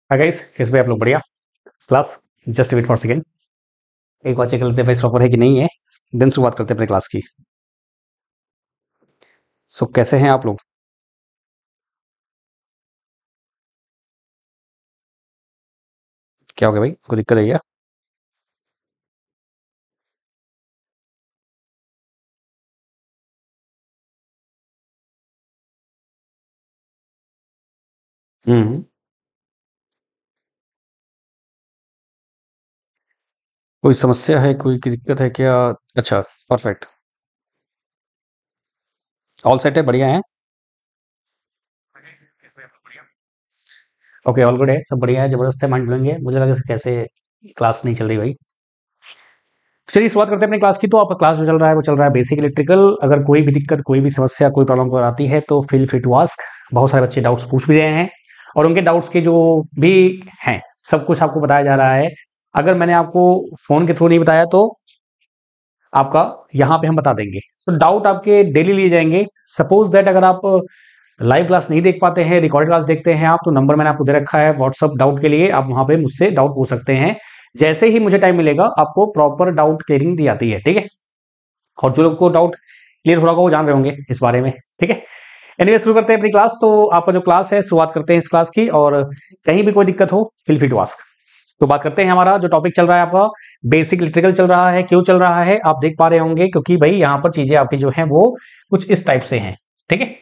Hi guys, कैसे भाई आप लोग? बढ़िया class. Just wait for second, एक बार चेक कर लेते हैं भाई प्रॉपर है कि नहीं है, देन शुरुआत करते हैं अपने क्लास की। सो कैसे हैं आप लोग? क्या हो गया भाई, कोई दिक्कत है क्या? हम्म। कोई समस्या है, कोई की दिक्कत है क्या? अच्छा, परफेक्ट। ऑल सेट है, बढ़िया है। ओके, ऑल गुड है, सब बढ़िया है, जबरदस्त है, माइंड ब्लोइंग है। मुझे लगा कैसे क्लास नहीं चल रही भाई। चलिए शुरुआत करते हैं अपनी क्लास की। तो आपका क्लास जो चल रहा है वो चल रहा है बेसिक इलेक्ट्रिकल। अगर कोई भी दिक्कत, कोई भी समस्या, कोई प्रॉब्लम अगर आती है तो फील फ्री टू आस्क। बहुत सारे बच्चे डाउट्स पूछ भी रहे हैं और उनके डाउट्स के जो भी हैं सब कुछ आपको बताया जा रहा है। अगर मैंने आपको फोन के थ्रू नहीं बताया तो आपका यहाँ पे हम बता देंगे। तो डाउट आपके डेली लिए जाएंगे। सपोज दैट अगर आप लाइव क्लास नहीं देख पाते हैं, रिकॉर्डेड क्लास देखते हैं आप, तो नंबर मैंने आपको दे रखा है व्हाट्सअप डाउट के लिए। आप वहां पे मुझसे डाउट पूछ सकते हैं। जैसे ही मुझे टाइम मिलेगा आपको प्रॉपर डाउट क्लियरिंग दी जाती है, ठीक है। और जो लोग को डाउट क्लियर हो रहा होगा वो जान रहे होंगे इस बारे में, ठीक है। एनीवे, शुरू करते हैं अपनी क्लास। तो आपका जो क्लास है, शुरुआत करते हैं इस क्लास की। और कहीं भी कोई दिक्कत हो, फील फ्री टू आस्क। तो बात करते हैं, हमारा जो टॉपिक चल रहा है आपका बेसिक इलेक्ट्रिकल चल रहा है। क्यों चल रहा है आप देख पा रहे होंगे, क्योंकि भाई यहाँ पर चीजें आपकी जो है वो कुछ इस टाइप से हैं, ठीक है।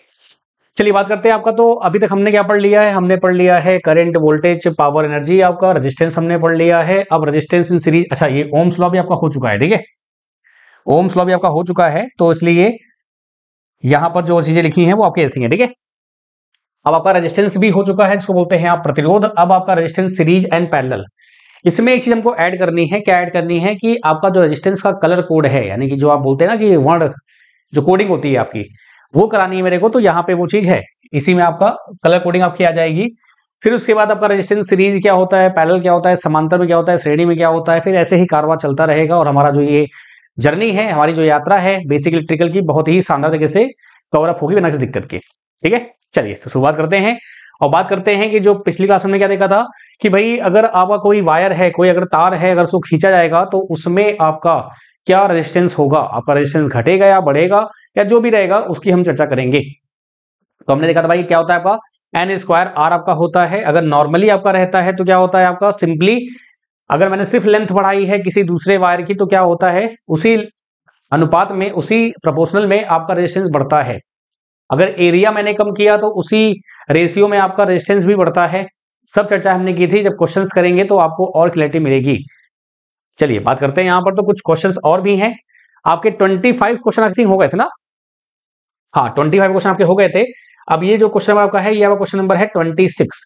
चलिए बात करते हैं आपका। तो अभी तक हमने क्या पढ़ लिया है? हमने पढ़ लिया है करंट, वोल्टेज, पावर, एनर्जी, आपका रेजिस्टेंस हमने पढ़ लिया है। अब रेजिस्टेंस इन सीरीज, अच्छा ये ओम्स लॉ भी आपका हो चुका है, ठीक है। ओम्स लॉ भी आपका हो चुका है, तो इसलिए यहां पर जो चीजें लिखी हैं वो आपकी ऐसी हैं, ठीक है। अब आपका रेजिस्टेंस भी हो चुका है, जिसको बोलते हैं आप प्रतिरोध। अब आपका रेजिस्टेंस सीरीज एंड पैरेलल। इसमें एक चीज हमको ऐड करनी है। क्या ऐड करनी है कि आपका जो रेजिस्टेंस का कलर कोड है, यानी कि जो आप बोलते हैं ना कि वर्ण, जो कोडिंग होती है आपकी, वो करानी है मेरे को। तो यहाँ पे वो चीज है, इसी में आपका कलर कोडिंग आपकी आ जाएगी। फिर उसके बाद आपका रेजिस्टेंस सीरीज क्या होता है, पैरेलल क्या होता है, समांतर में क्या होता है, श्रेणी में क्या होता है। फिर ऐसे ही कारवा चलता रहेगा और हमारा जो ये जर्नी है, हमारी जो यात्रा है बेसिक इलेक्ट्रिकल की, बहुत ही शानदार तरीके से कवर अप होगी बिना किसी दिक्कत के, ठीक है। चलिए तो शुरुआत करते हैं और बात करते हैं कि जो पिछली क्लास में क्या देखा था कि भाई अगर आपका कोई वायर है, कोई अगर तार है, अगर उसको खींचा जाएगा तो उसमें आपका क्या रेजिस्टेंस होगा। आपका रेजिस्टेंस घटेगा या बढ़ेगा, या जो भी रहेगा उसकी हम चर्चा करेंगे। तो हमने देखा था भाई क्या होता है आपका एन स्क्वायर आर आपका होता है। अगर नॉर्मली आपका रहता है तो क्या होता है आपका सिंपली, अगर मैंने सिर्फ लेंथ बढ़ाई है किसी दूसरे वायर की तो क्या होता है, उसी अनुपात में, उसी प्रोपोर्शनल में आपका रेजिस्टेंस बढ़ता है। अगर एरिया मैंने कम किया तो उसी रेशियो में आपका रेजिस्टेंस भी बढ़ता है। सब चर्चा हमने की थी। जब क्वेश्चंस करेंगे तो आपको और क्लैरिटी मिलेगी। चलिए बात करते हैं, यहां पर तो कुछ क्वेश्चंस और भी हैं। आपके 25 क्वेश्चन आई थिंक हो गए थे ना? हाँ, 25 क्वेश्चन आपके हो गए थे। अब ये जो क्वेश्चन आपका है, ये आपका क्वेश्चन नंबर है 26।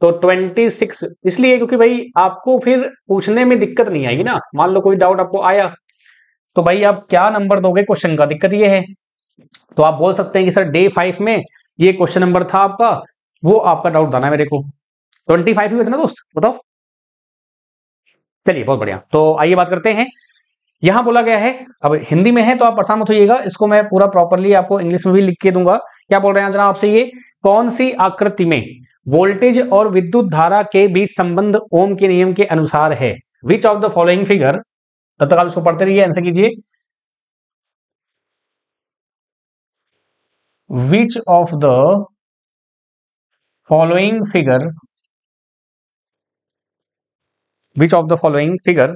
तो 26 इसलिए क्योंकि भाई आपको फिर पूछने में दिक्कत नहीं आएगी ना। मान लो कोई डाउट आपको आया तो भाई आप क्या नंबर दोगे क्वेश्चन का, दिक्कत ये है। तो आप बोल सकते हैं कि सर डे 5 में ये क्वेश्चन नंबर था आपका, वो आपका डाउट था ना मेरे को। 25 ही हुए थे ना दोस्त, बताओ। चलिए बहुत बढ़िया। तो आइए बात करते हैं। यहां बोला गया है, अब हिंदी में है तो आप परेशान मत होइएगा, इसको मैं पूरा प्रॉपरली आपको इंग्लिश में भी लिख के दूंगा। क्या बोल रहे हैं जनाब आपसे, ये कौन सी आकृति में वोल्टेज और विद्युत धारा के बीच संबंध ओम के नियम के अनुसार है? Which of the following figure, तब तक आप इसको पढ़ते रहिए, आंसर कीजिए। Which of the following figure, which of the following figure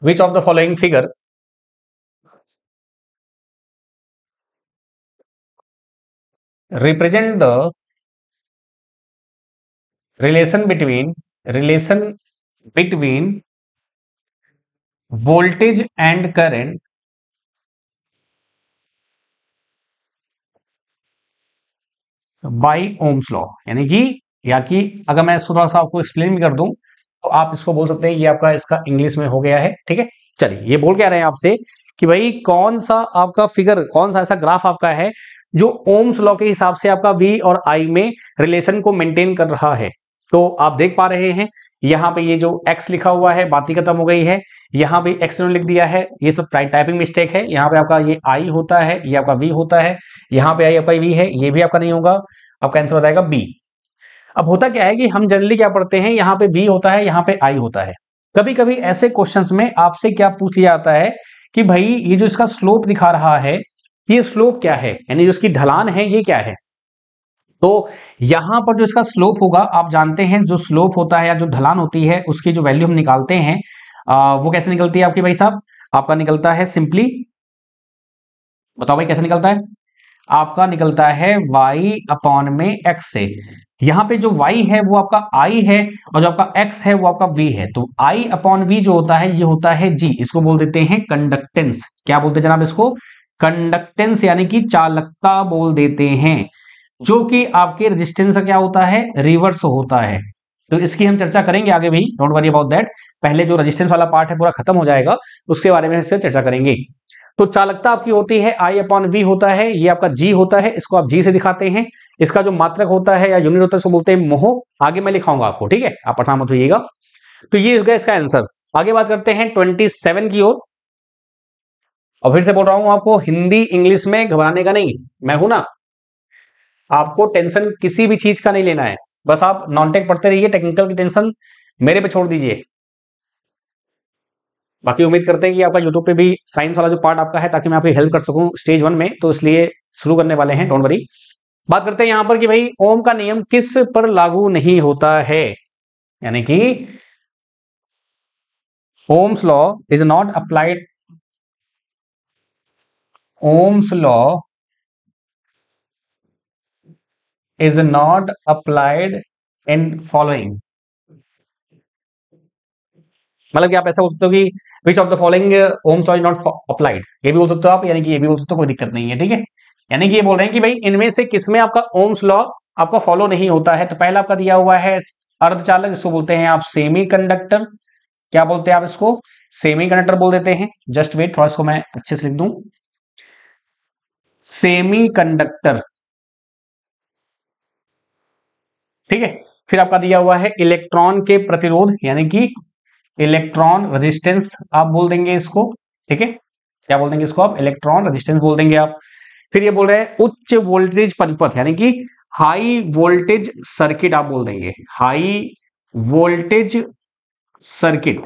which of the following figure represent the relation between voltage and current by Ohm's law. यानी कि, या कि अगर मैं थोड़ा सा आपको एक्सप्लेन भी कर दूं तो आप इसको बोल सकते हैं ये आपका इसका इंग्लिश में हो गया है, ठीक है। चलिए ये बोल के आ रहे हैं आपसे कि भाई कौन सा आपका फिगर, कौन सा ऐसा ग्राफ आपका है जो ओम्स लॉ के हिसाब से आपका वी और आई में रिलेशन को मेंटेन कर रहा है। तो आप देख पा रहे हैं यहाँ पे ये जो x लिखा हुआ है बात ही खत्म हो गई है, यहाँ पे x इन्होंने लिख दिया है, ये सब टाइपिंग मिस्टेक है। यहाँ पे आपका ये i होता है, ये आपका v होता है, यहाँ पे i आपका v है, ये भी आपका नहीं होगा, आपका आंसर हो जाएगा b। अब होता क्या है कि हम जनरली क्या पढ़ते हैं, यहाँ पे v होता है, यहाँ पे i होता है। कभी कभी ऐसे क्वेश्चंस में आपसे क्या पूछ लिया जाता है कि भाई ये जो इसका स्लोप दिखा रहा है, ये स्लोप क्या है, यानी जो इसकी ढलान है ये क्या है। तो यहां पर जो इसका स्लोप होगा, आप जानते हैं जो स्लोप होता है या जो ढलान होती है उसकी जो वैल्यू हम निकालते हैं, वो कैसे निकलती है आपकी भाई साहब, आपका निकलता है सिंपली, बताओ भाई कैसे निकलता है, आपका निकलता है y अपॉन में x से। यहाँ पे जो y है वो आपका i है और जो आपका x है वो आपका v है। तो i अपॉन v जो होता है ये होता है g, इसको बोल देते हैं कंडक्टेंस। क्या बोलते हैं जनाब इसको, कंडक्टेंस यानी कि चालकता बोल देते हैं, जो कि आपके रेजिस्टेंस का क्या होता है, रिवर्स होता है। तो इसकी हम चर्चा करेंगे आगे भी, डोंट वरी अबाउट दैट। पहले जो रेजिस्टेंस वाला पार्ट है पूरा खत्म हो जाएगा, उसके बारे में इससे चर्चा करेंगे। तो चालकता आपकी होती है I अपॉन V होता है, ये आपका G होता है, इसको आप G से दिखाते हैं। इसका जो मात्रक होता है या यूनिट होता है उसको बोलते हैं मोह, आगे मैं लिखाऊंगा आपको, ठीक है, आप परेशान मत होइएगा। तो ये हो गया इसका आंसर। आगे बात करते हैं 27 की ओर। और फिर से बोल रहा हूं आपको, हिंदी इंग्लिश में घबराने का नहीं, मैं हूं ना, आपको टेंशन किसी भी चीज का नहीं लेना है, बस आप नॉन टेक पढ़ते रहिए, टेक्निकल की टेंशन मेरे पे छोड़ दीजिए। बाकी उम्मीद करते हैं कि आपका यूट्यूब पे भी साइंस वाला जो पार्ट आपका है, ताकि मैं आपकी हेल्प कर सकूं स्टेज 1 में, तो इसलिए शुरू करने वाले हैं, डोंट वरी। बात करते हैं यहां पर कि भाई ओम का नियम किस पर लागू नहीं होता है, यानी कि Ohm's law is not applied, Ohm's law is not applied in following. मतलब कि आप ऐसा बोल सकते हो कि which of the following Ohm's law is not applied, ये भी बोल सकते हो आप, यानी कि ये भी बोल सकते हो, कोई दिक्कत नहीं है, ठीक है। यानी कि ये बोल रहे हैं कि भाई इनमें से किसमें आपका ओम्स लॉ आपका फॉलो नहीं होता है। तो पहला आपका दिया हुआ है अर्धचालक, जिसको बोलते हैं आप सेमी कंडक्टर। क्या बोलते हैं आप इसको, सेमी कंडक्टर बोल देते हैं। जस्ट वेट, थोड़ा इसको मैं अच्छे से लिख दूं, सेमी कंडक्टर, ठीक है। फिर आपका दिया हुआ है इलेक्ट्रॉन के प्रतिरोध, यानी कि इलेक्ट्रॉन रेजिस्टेंस आप बोल देंगे इसको, ठीक है। क्या बोल देंगे इसको आप, इलेक्ट्रॉन रेजिस्टेंस बोल देंगे आप। फिर ये बोल रहे हैं उच्च वोल्टेज परिपथ, यानी कि हाई वोल्टेज सर्किट आप बोल देंगे, हाई वोल्टेज सर्किट।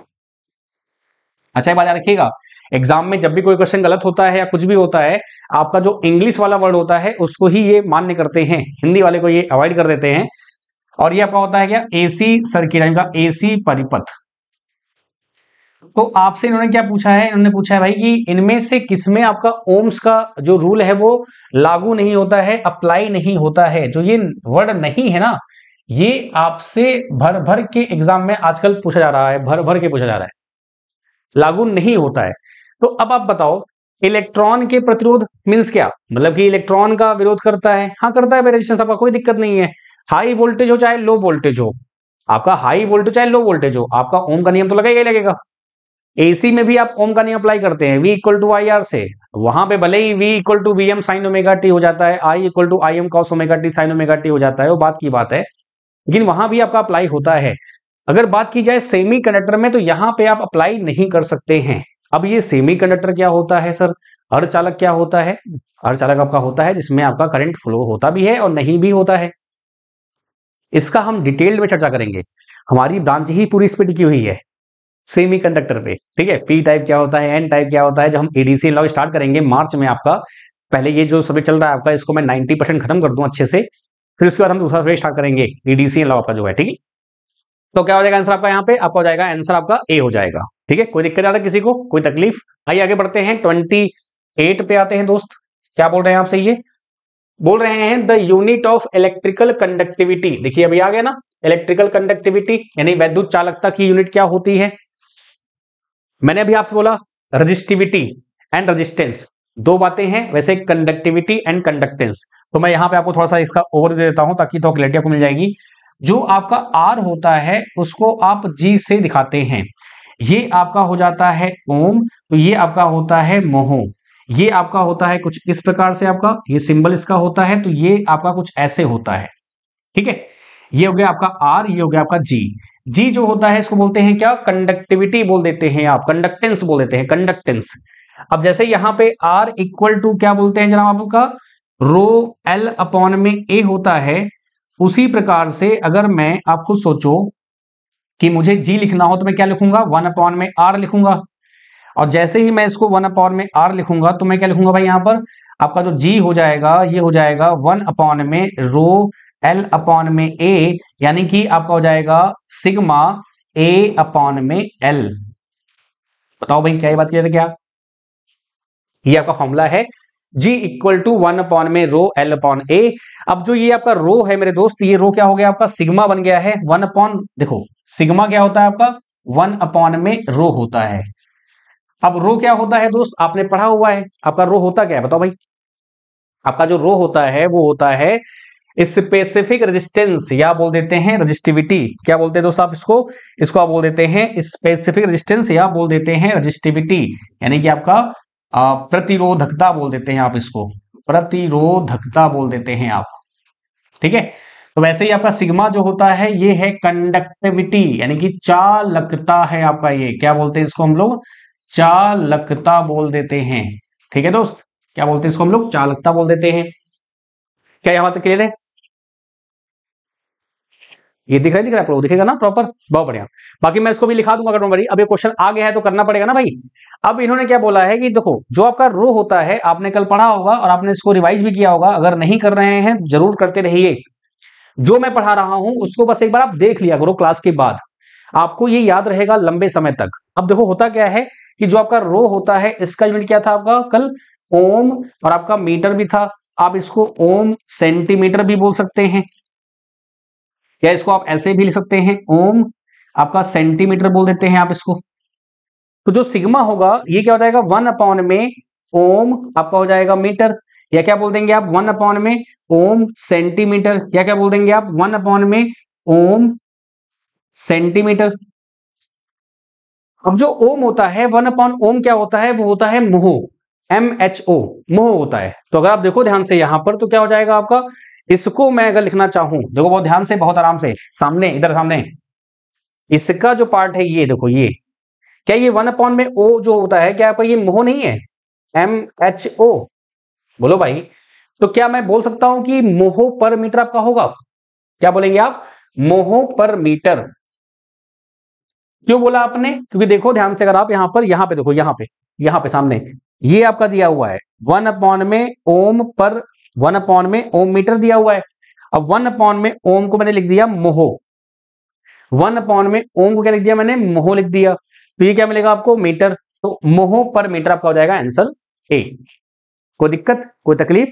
अच्छा, ये बात याद रखिएगा, एग्जाम में जब भी कोई क्वेश्चन गलत होता है या कुछ भी होता है, आपका जो इंग्लिश वाला वर्ड होता है उसको ही ये मान्य करते हैं, हिंदी वाले को ये अवॉइड कर देते हैं। और ये आपका होता है क्या, एसी सर्किट, इनका एसी परिपथ। तो आपसे इन्होंने क्या पूछा है, इन्होंने पूछा है भाई कि इनमें से किसमें आपका ओम्स का जो रूल है वो लागू नहीं होता है, अप्लाई नहीं होता है। जो ये वर्ड नहीं है ना, ये आपसे भर भर के एग्जाम में आजकल पूछा जा रहा है, भर भर के पूछा जा रहा है, लागू नहीं होता है। तो अब आप बताओ, इलेक्ट्रॉन के प्रतिरोध मीन्स क्या, मतलब कि इलेक्ट्रॉन का विरोध करता है, हाँ करता है रेजिस्टेंस, आपका कोई दिक्कत नहीं है। हाई वोल्टेज हो चाहे लो वोल्टेज हो, आपका हाई वोल्टेज चाहे लो वोल्टेज हो, आपका ओम का नियम तो लगेगा ही लगेगा। एसी में भी आप ओम का नियम अप्लाई करते हैं, V equal to I R से, वहां पे भले ही V equal to V m sine omega t हो जाता है, I equal to I m cos omega t sine omega t हो जाता है, वो बात की बात है, लेकिन वहां भी आपका अप्लाई होता है। अगर बात की जाए सेमी कंडक्टर में, तो यहां पे आप अप्लाई नहीं कर सकते हैं। अब ये सेमी कंडक्टर क्या होता है सर, अर्धचालक क्या होता है, अर्धचालक आपका होता है जिसमें आपका करंट फ्लो होता भी है और नहीं भी होता है। इसका हम डिटेल में चर्चा करेंगे, हमारी ब्रांच ही पूरी इस पे टिकी हुई है, सेमी कंडक्टर पे, ठीक है। पी टाइप क्या होता है, एन टाइप क्या होता है, जब हम एडीसी लॉ स्टार्ट करेंगे मार्च में आपका, पहले ये जो सब्जेक्ट चल रहा है आपका, इसको मैं 90% खत्म कर दूं अच्छे से, फिर उसके बाद हम दूसरा सब्जेक्ट स्टार्ट करेंगे, एडीसी लॉ का जो है, ठीक है। तो क्या हो जाएगा आंसर आपका, यहाँ पे आपका हो जाएगा आंसर आपका ए हो जाएगा, ठीक है। कोई दिक्कत आ रहा है किसी को, कोई तकलीफ, आइए आगे बढ़ते हैं, 28 पे आते हैं दोस्त। क्या बोल रहे हैं आपसे, ये बोल रहे हैं the unit of electrical conductivity. देखिए अभी आ गया ना, इलेक्ट्रिकल कंडक्टिविटी यानी वैद्युत चालकता की यूनिट क्या होती है। मैंने अभी आपसे बोला रजिस्टिविटी एंड रेजिस्टेंस, दो बातें हैं वैसे, कंडक्टिविटी एंड कंडक्टेंस। तो मैं यहां पे आपको थोड़ा सा इसका ओवर दे देता हूं ताकि तो क्लैरिटी आपको मिल जाएगी। जो आपका आर होता है उसको आप जी से दिखाते हैं, ये आपका हो जाता है ओम, तो ये आपका होता है मोह, ये आपका होता है कुछ इस प्रकार से, आपका ये सिंबल इसका होता है, तो ये आपका कुछ ऐसे होता है, ठीक है। ये हो गया आपका आर, ये हो गया आपका जी। जी जो होता है इसको बोलते हैं क्या, कंडक्टिविटी बोल देते हैं आप, कंडक्टेंस बोल देते हैं, कंडक्टेंस। अब जैसे यहां पे R इक्वल टू क्या बोलते हैं जनाब आपका, रो L अपॉन में A होता है, उसी प्रकार से अगर मैं, आप खुद सोचो कि मुझे G लिखना हो तो मैं क्या लिखूंगा, 1 अपॉन में R लिखूंगा। और जैसे ही मैं इसको 1 अपॉन में R लिखूंगा तो मैं क्या लिखूंगा भाई, यहां पर आपका जो G हो जाएगा ये हो जाएगा 1 अपॉन में रो L अपॉन में A, यानी कि आपका हो जाएगा सिग्मा A अपॉन में L। बताओ भाई क्या ये बात क्लियर है क्या, ये आपका फॉर्मूला है G इक्वल टू 1 अपॉन में रो L अपॉन A। अब जो ये आपका रो है मेरे दोस्त, ये रो क्या हो गया आपका, सिग्मा बन गया है 1 अपॉन, देखो सिग्मा क्या होता है आपका, 1 अपॉन में रो होता है। अब रो क्या होता है दोस्त, आपने पढ़ा हुआ है, आपका रो होता क्या है बताओ भाई, आपका जो रो होता है वो होता है स्पेसिफिक रेजिस्टेंस, या बोल देते हैं रजिस्टिविटी। क्या बोलते हैं दोस्त आप इसको, इसको आप बोल देते हैं स्पेसिफिक रेजिस्टेंस या बोल देते हैं रजिस्टिविटी, यानी कि आपका प्रतिरोधकता बोल देते हैं आप इसको, प्रतिरोधकता बोल देते हैं आप, ठीक है। तो वैसे ही आपका सिग्मा जो होता है ये है कंडक्टिविटी, यानी कि चालकता है आपका, ये क्या बोलते हैं इसको हम लोग, चालकता बोल देते हैं, ठीक है दोस्त, क्या बोलते हैं इसको हम लोग, चालकता बोल देते हैं। क्या यहां तक क्लियर है, ये दिख रहा है आपको, दिखेगा ना प्रॉपर, बहुत बढ़िया। बाकी मैं इसको भी लिखा दूंगा, डोंट वरी, अब ये क्वेश्चन आ गया है तो करना पड़ेगा ना भाई। अब इन्होंने क्या बोला है कि देखो जो आपका रो होता है, आपने कल पढ़ा होगा और आपने इसको रिवाइज भी किया होगा, अगर नहीं कर रहे हैं जरूर करते रहिए। जो मैं पढ़ा रहा हूं उसको बस एक बार आप देख लिया करो क्लास के बाद, आपको ये याद रहेगा लंबे समय तक। अब देखो होता क्या है कि जो आपका रो होता है इसका यूनिट क्या था आपका कल, ओम, और आपका मीटर भी था, आप इसको ओम सेंटीमीटर भी बोल सकते हैं, या इसको आप ऐसे भी लिख सकते हैं ओम आपका सेंटीमीटर बोल देते हैं आप इसको। तो जो सिग्मा होगा ये क्या हो जाएगा, 1 अपॉन में ओम आपका हो जाएगा मीटर, या क्या बोल देंगे आप 1 अपॉन में ओम सेंटीमीटर, या क्या बोल देंगे आप 1 अपॉन में ओम सेंटीमीटर। अब जो ओम होता है 1 अपॉन ओम क्या होता है, वो होता है मोह, MHO, मोह होता है। तो अगर आप देखो ध्यान से यहां पर तो क्या हो जाएगा आपका, इसको मैं अगर लिखना चाहूं, देखो बहुत ध्यान से, बहुत आराम से, सामने इधर सामने, इसका जो पार्ट है ये देखो, ये क्या, ये 1 अपॉन में ओ जो होता है क्या आपका ये मोह नहीं है, MHO, बोलो भाई। तो क्या मैं बोल सकता हूं कि मोह पर मीटर आपका होगा, क्या बोलेंगे आप, मोह पर मीटर। क्यों बोला आपने, क्योंकि देखो ध्यान से, अगर आप यहां पे देखो, यहां पे सामने ये आपका दिया हुआ है 1 अपॉन में ओम पर, 1 अपॉन में ओम मीटर दिया हुआ है। अब 1 अपॉन में ओम को मैंने लिख दिया मोह, 1 अपॉन में ओम को क्या लिख दिया मैंने, मोह लिख दिया, तो ये क्या मिलेगा आपको, मीटर। तो मोह पर मीटर आपका हो जाएगा आंसर ए। कोई दिक्कत, कोई तकलीफ,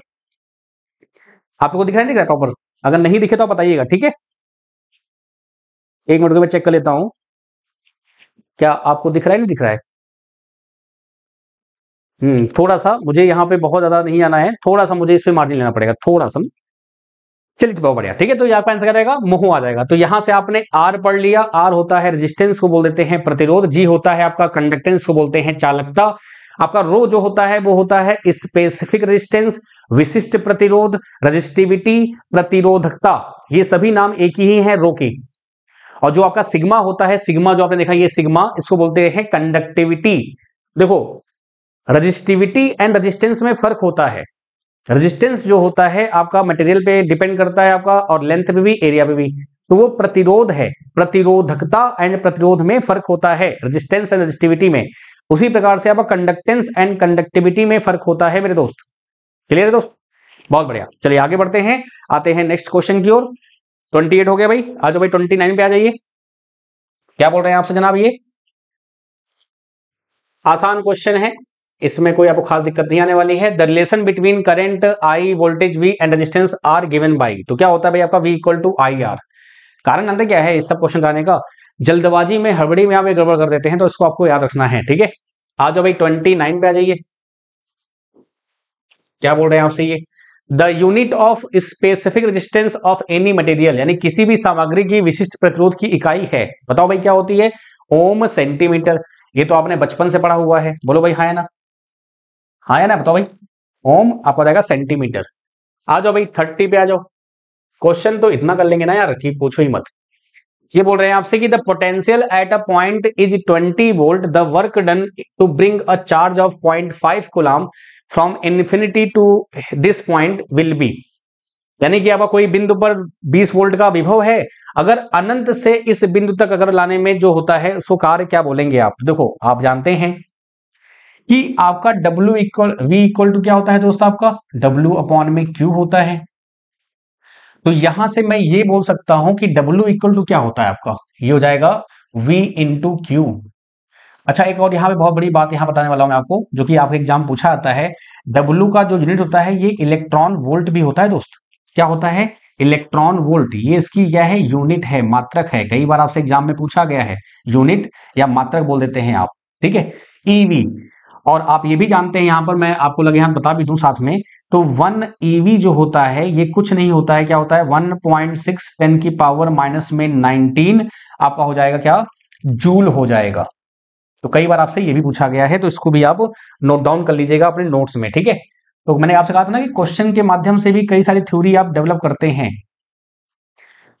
आपको दिख रहा है नहीं, दिख रहा प्रॉपर, अगर नहीं दिखे तो आप बताइएगा, ठीक है। एक मिनट को मैं चेक कर लेता हूं, क्या आपको दिख रहा है नहीं दिख रहा है, थोड़ा सा मुझे यहाँ पे बहुत ज्यादा नहीं आना है, थोड़ा सा मुझे इस पे मार्जिन लेना पड़ेगा थोड़ा सा। चलिए तो बहुत बढ़िया, ठीक है। तो यहाँ पे आंसर क्या रहेगा, मोह आ जाएगा। तो यहां से आपने आर पढ़ लिया, आर होता है रेजिस्टेंस को बोल देते हैं प्रतिरोध, जी होता है आपका कंडक्टेंस को बोलते हैं चालकता, आपका रो जो होता है वो होता है स्पेसिफिक रेजिस्टेंस, विशिष्ट प्रतिरोध, रजिस्टिविटी, प्रतिरोधकता, ये सभी नाम एक ही है रो के। और जो आपका सिग्मा होता है, सिग्मा जो आपने देखा ये सिग्मा, इसको बोलते हैं कंडक्टिविटी। देखो रजिस्टिविटी एंड रेजिस्टेंस में फर्क होता है, रेजिस्टेंस जो होता है आपका मटेरियल पे डिपेंड करता है आपका, और लेंथ पे भी, एरिया पे भी, तो वो प्रतिरोध है, प्रतिरोधकता एंड प्रतिरोध में फर्क होता है, रेजिस्टेंस एंड रेजिस्टिविटी में। उसी प्रकार से आपका कंडक्टेंस एंड कंडक्टिविटी में फर्क होता है मेरे दोस्त, क्लियर है दोस्त, बहुत बढ़िया। चलिए आगे बढ़ते हैं, आते हैं नेक्स्ट क्वेश्चन की ओर। 28 हो गया भाई, आ जाओ भाई 29 पे आ जाइए। क्या बोल रहे हैं आपसे जनाब, ये आसान क्वेश्चन है, इसमें कोई आपको खास दिक्कत नहीं आने वाली है। The relation between current I, voltage V and resistance R given by, तो क्या होता है भाई आपका V equal to I R. कारण अंतर क्या है इस सब क्वेश्चन कराने का, जल्दबाजी में हड़बड़ी में आप गड़बड़ कर देते हैं, तो इसको आपको याद रखना है, ठीक है। आ जाओ भाई 29 पे आ जाइए। क्या बोल रहे हैं आपसे ये, the unit of specific resistance of any material, यानी किसी भी सामग्री की विशिष्ट प्रतिरोध की इकाई है, बताओ भाई क्या होती है, ओम सेंटीमीटर। ये तो आपने बचपन से पढ़ा हुआ है, बोलो भाई हाँ है ना, हाँ है ना, बताओ भाई, ओम आपको जाएगा सेंटीमीटर। आ जाओ भाई 30 पे आ जाओ, क्वेश्चन तो इतना कर लेंगे ना यार कि पूछो ही मत। ये बोल रहे हैं आपसे कि the potential at a point is 20 volt, the work done to bring a charge of 0.5 coulomb from infinity to this point will be. यानी कि आपका कोई बिंदु पर 20 वोल्ट का विभव है, अगर अनंत से इस बिंदु तक अगर लाने में जो होता है उसको कार्य क्या बोलेंगे आप? देखो आप जानते हैं कि आपका W equal V equal to क्या होता है दोस्त? आपका W अपॉन में Q होता है। तो यहां से मैं ये बोल सकता हूं कि W इक्वल टू क्या होता है आपका? ये हो जाएगा V इंटू क्यू। अच्छा, एक और यहाँ पे बहुत बड़ी बात यहाँ बताने वाला हूं मैं आपको, जो कि आपके एग्जाम पूछा जाता है। W का जो यूनिट होता है ये इलेक्ट्रॉन वोल्ट भी होता है दोस्त। क्या होता है? Electron volt. ये इसकी क्या है? यूनिट है, मात्रक है। कई बार आपसे एग्जाम में पूछा गया है, यूनिट या मात्रक बोल देते हैं आप, ठीक है। ईवी। और आप ये भी जानते हैं, यहां पर मैं आपको लगे यहाँ बता भी दूं साथ में, तो 1 ईवी जो होता है ये कुछ नहीं होता है, क्या होता है? 1.6 10 की पावर माइनस में 19 आपका हो जाएगा क्या? जूल हो जाएगा। तो कई बार आपसे ये भी पूछा गया है, तो इसको भी आप नोट डाउन कर लीजिएगा अपने नोट्स में, ठीक है। तो मैंने आपसे कहा था ना कि क्वेश्चन के माध्यम से भी कई सारी थ्योरी आप डेवलप करते हैं।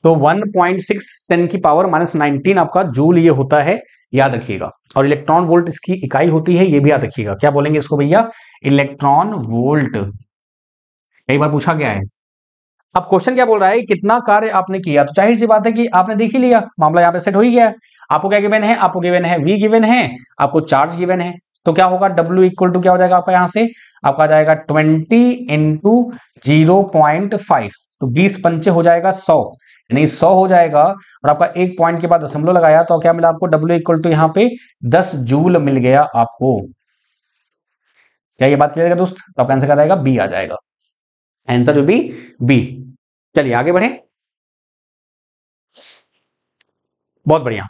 तो 1.6 10 की पावर माइनस 19 आपका जूल ये होता है, याद रखिएगा। और इलेक्ट्रॉन वोल्ट इसकी इकाई होती है, ये भी याद रखिएगा। क्या बोलेंगे इसको भैया? Electron volt. कई बार पूछा गया है। अब क्वेश्चन क्या बोल रहा है? कितना कार्य आपने किया, तो जाहिर सी बात है कि आपने देख ही लिया, मामला यहाँ पे सेट हो ही गया है। आपको क्या गिवन है? आपको गिवन है V गिवन है, आपको चार्ज गिवन है। तो क्या होगा? W इक्वल टू क्या हो जाएगा आपका? यहाँ से आपका आ जाएगा 20 इंटू 0.5। तो 20 पंचे हो जाएगा 100, यानी 100 हो जाएगा। और आपका एक पॉइंट के बाद दशमलव लगाया तो क्या मिला आपको? W इक्वल टू यहाँ पे 10 जूल मिल गया आपको। क्या ये बात क्लियर है दोस्त? तो आपका आंसर क्या आएगा? बी आ जाएगा। Answer will be B. चलिए आगे बढ़े। बहुत बढ़िया।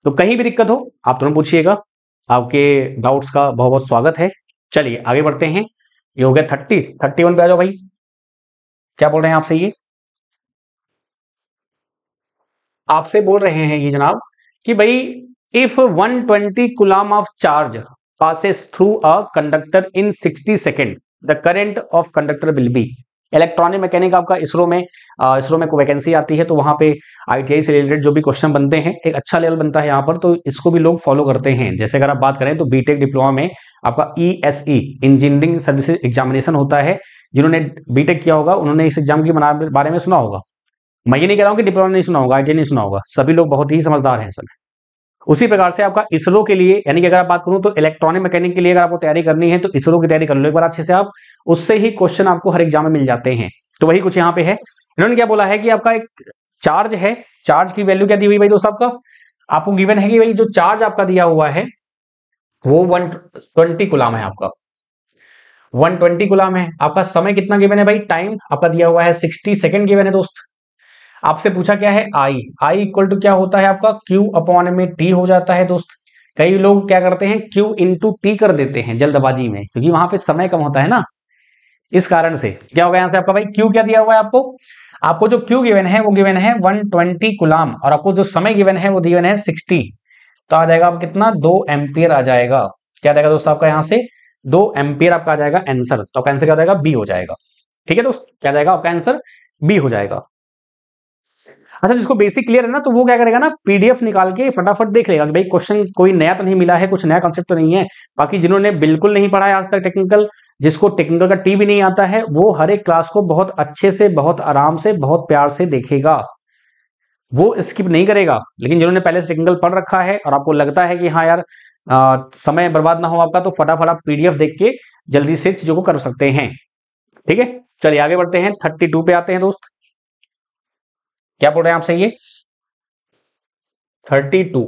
तो कहीं भी दिक्कत हो आप तुरंत पूछिएगा, आपके डाउट्स का बहुत बहुत स्वागत है। चलिए आगे बढ़ते हैं। ये हो गया 31 पे आ जाओ भाई। क्या बोल रहे हैं आपसे? ये आपसे बोल रहे हैं ये जनाब कि भाई if 120 coulomb of charge passes through a conductor in 60 second, the current of conductor will be. Electronic mechanic आपका इसरो में कोई वैकेंसी आती है तो वहां पे ITI से रिलेटेड जो भी क्वेश्चन बनते हैं, एक अच्छा लेवल बनता है यहाँ पर, तो इसको भी लोग फॉलो करते हैं। जैसे अगर आप बात करें तो बीटेक डिप्लोमा में आपका ESE इंजीनियरिंग सर्विसेज एग्जामिनेशन होता है। जिन्होंने बीटेक किया होगा उन्होंने इस एग्जाम के बारे में सुना होगा। मैं ये नहीं कह रहा हूँ कि डिप्लोमा नहीं सुना होगा, ITI नहीं सुना होगा, सभी लोग बहुत ही समझदार हैं इस समय। उसी प्रकार से आपका इसरो के लिए, यानी कि अगर आप बात करूं तो इलेक्ट्रॉनिक मैकेनिक के लिए अगर आपको तैयारी करनी है तो इसरो की तैयारी कर लो एक बार अच्छे से आप, उससे ही क्वेश्चन आपको हर एग्जाम में मिल जाते हैं। तो वही कुछ यहाँ पे है। इन्होंने क्या बोला है कि आपका एक चार्ज है, चार्ज की वैल्यू क्या दी हुई भाई दोस्त? आपको गिवन है कि भाई जो चार्ज आपका दिया हुआ है वो 120 गुलाम है आपका, 120 गुलाम है। आपका समय कितना गिवन है भाई? टाइम आपका दिया हुआ है 60 सेकेंड गिवन है दोस्त। आपसे पूछा क्या है? आई इक्वल टू क्या होता है आपका? Q अपॉन में T हो जाता है दोस्त। कई लोग क्या करते हैं? Q इंटू टी कर देते हैं जल्दबाजी में, क्योंकि वहां पे समय कम होता है ना, इस कारण से क्या होगा यहां से आपका भाई? Q क्या दिया हुआ है आपको? आपको जो Q गिवन है वो गिवन है 120 कुलाम, और आपको जो समय गिवन है वो गिवन है 60। तो आ जाएगा आप कितना? 2 एम्पियर आ जाएगा। क्या आ जाएगा दोस्त आपका यहाँ से? 2 एम्पियर आपका आ जाएगा आंसर। तो आपका आंसर क्या हो जाएगा? बी हो जाएगा। ठीक है दोस्त, क्या जाएगा आपका आंसर? बी हो जाएगा। अच्छा, जिसको बेसिक क्लियर है ना, तो वो क्या करेगा ना, PDF निकाल के फटाफट देख लेगा कि भाई क्वेश्चन कोई नया तो नहीं मिला है, कुछ नया कॉन्सेप्ट तो नहीं है। बाकी जिन्होंने बिल्कुल नहीं पढ़ा है आज तक टेक्निकल, जिसको टेक्निकल का टी भी नहीं आता है, वो हर एक क्लास को बहुत अच्छे से, बहुत आराम से, बहुत प्यार से देखेगा, वो स्किप नहीं करेगा। लेकिन जिन्होंने पहले से टेक्निकल पढ़ रखा है और आपको लगता है कि हाँ यार समय बर्बाद ना हो आपका, तो फटाफट आप PDF देख के जल्दी से चीजों को कर सकते हैं। ठीक है, चलिए आगे बढ़ते हैं। 32 पे आते हैं दोस्त। क्या बोल रहे हैं आपसे? ये 32,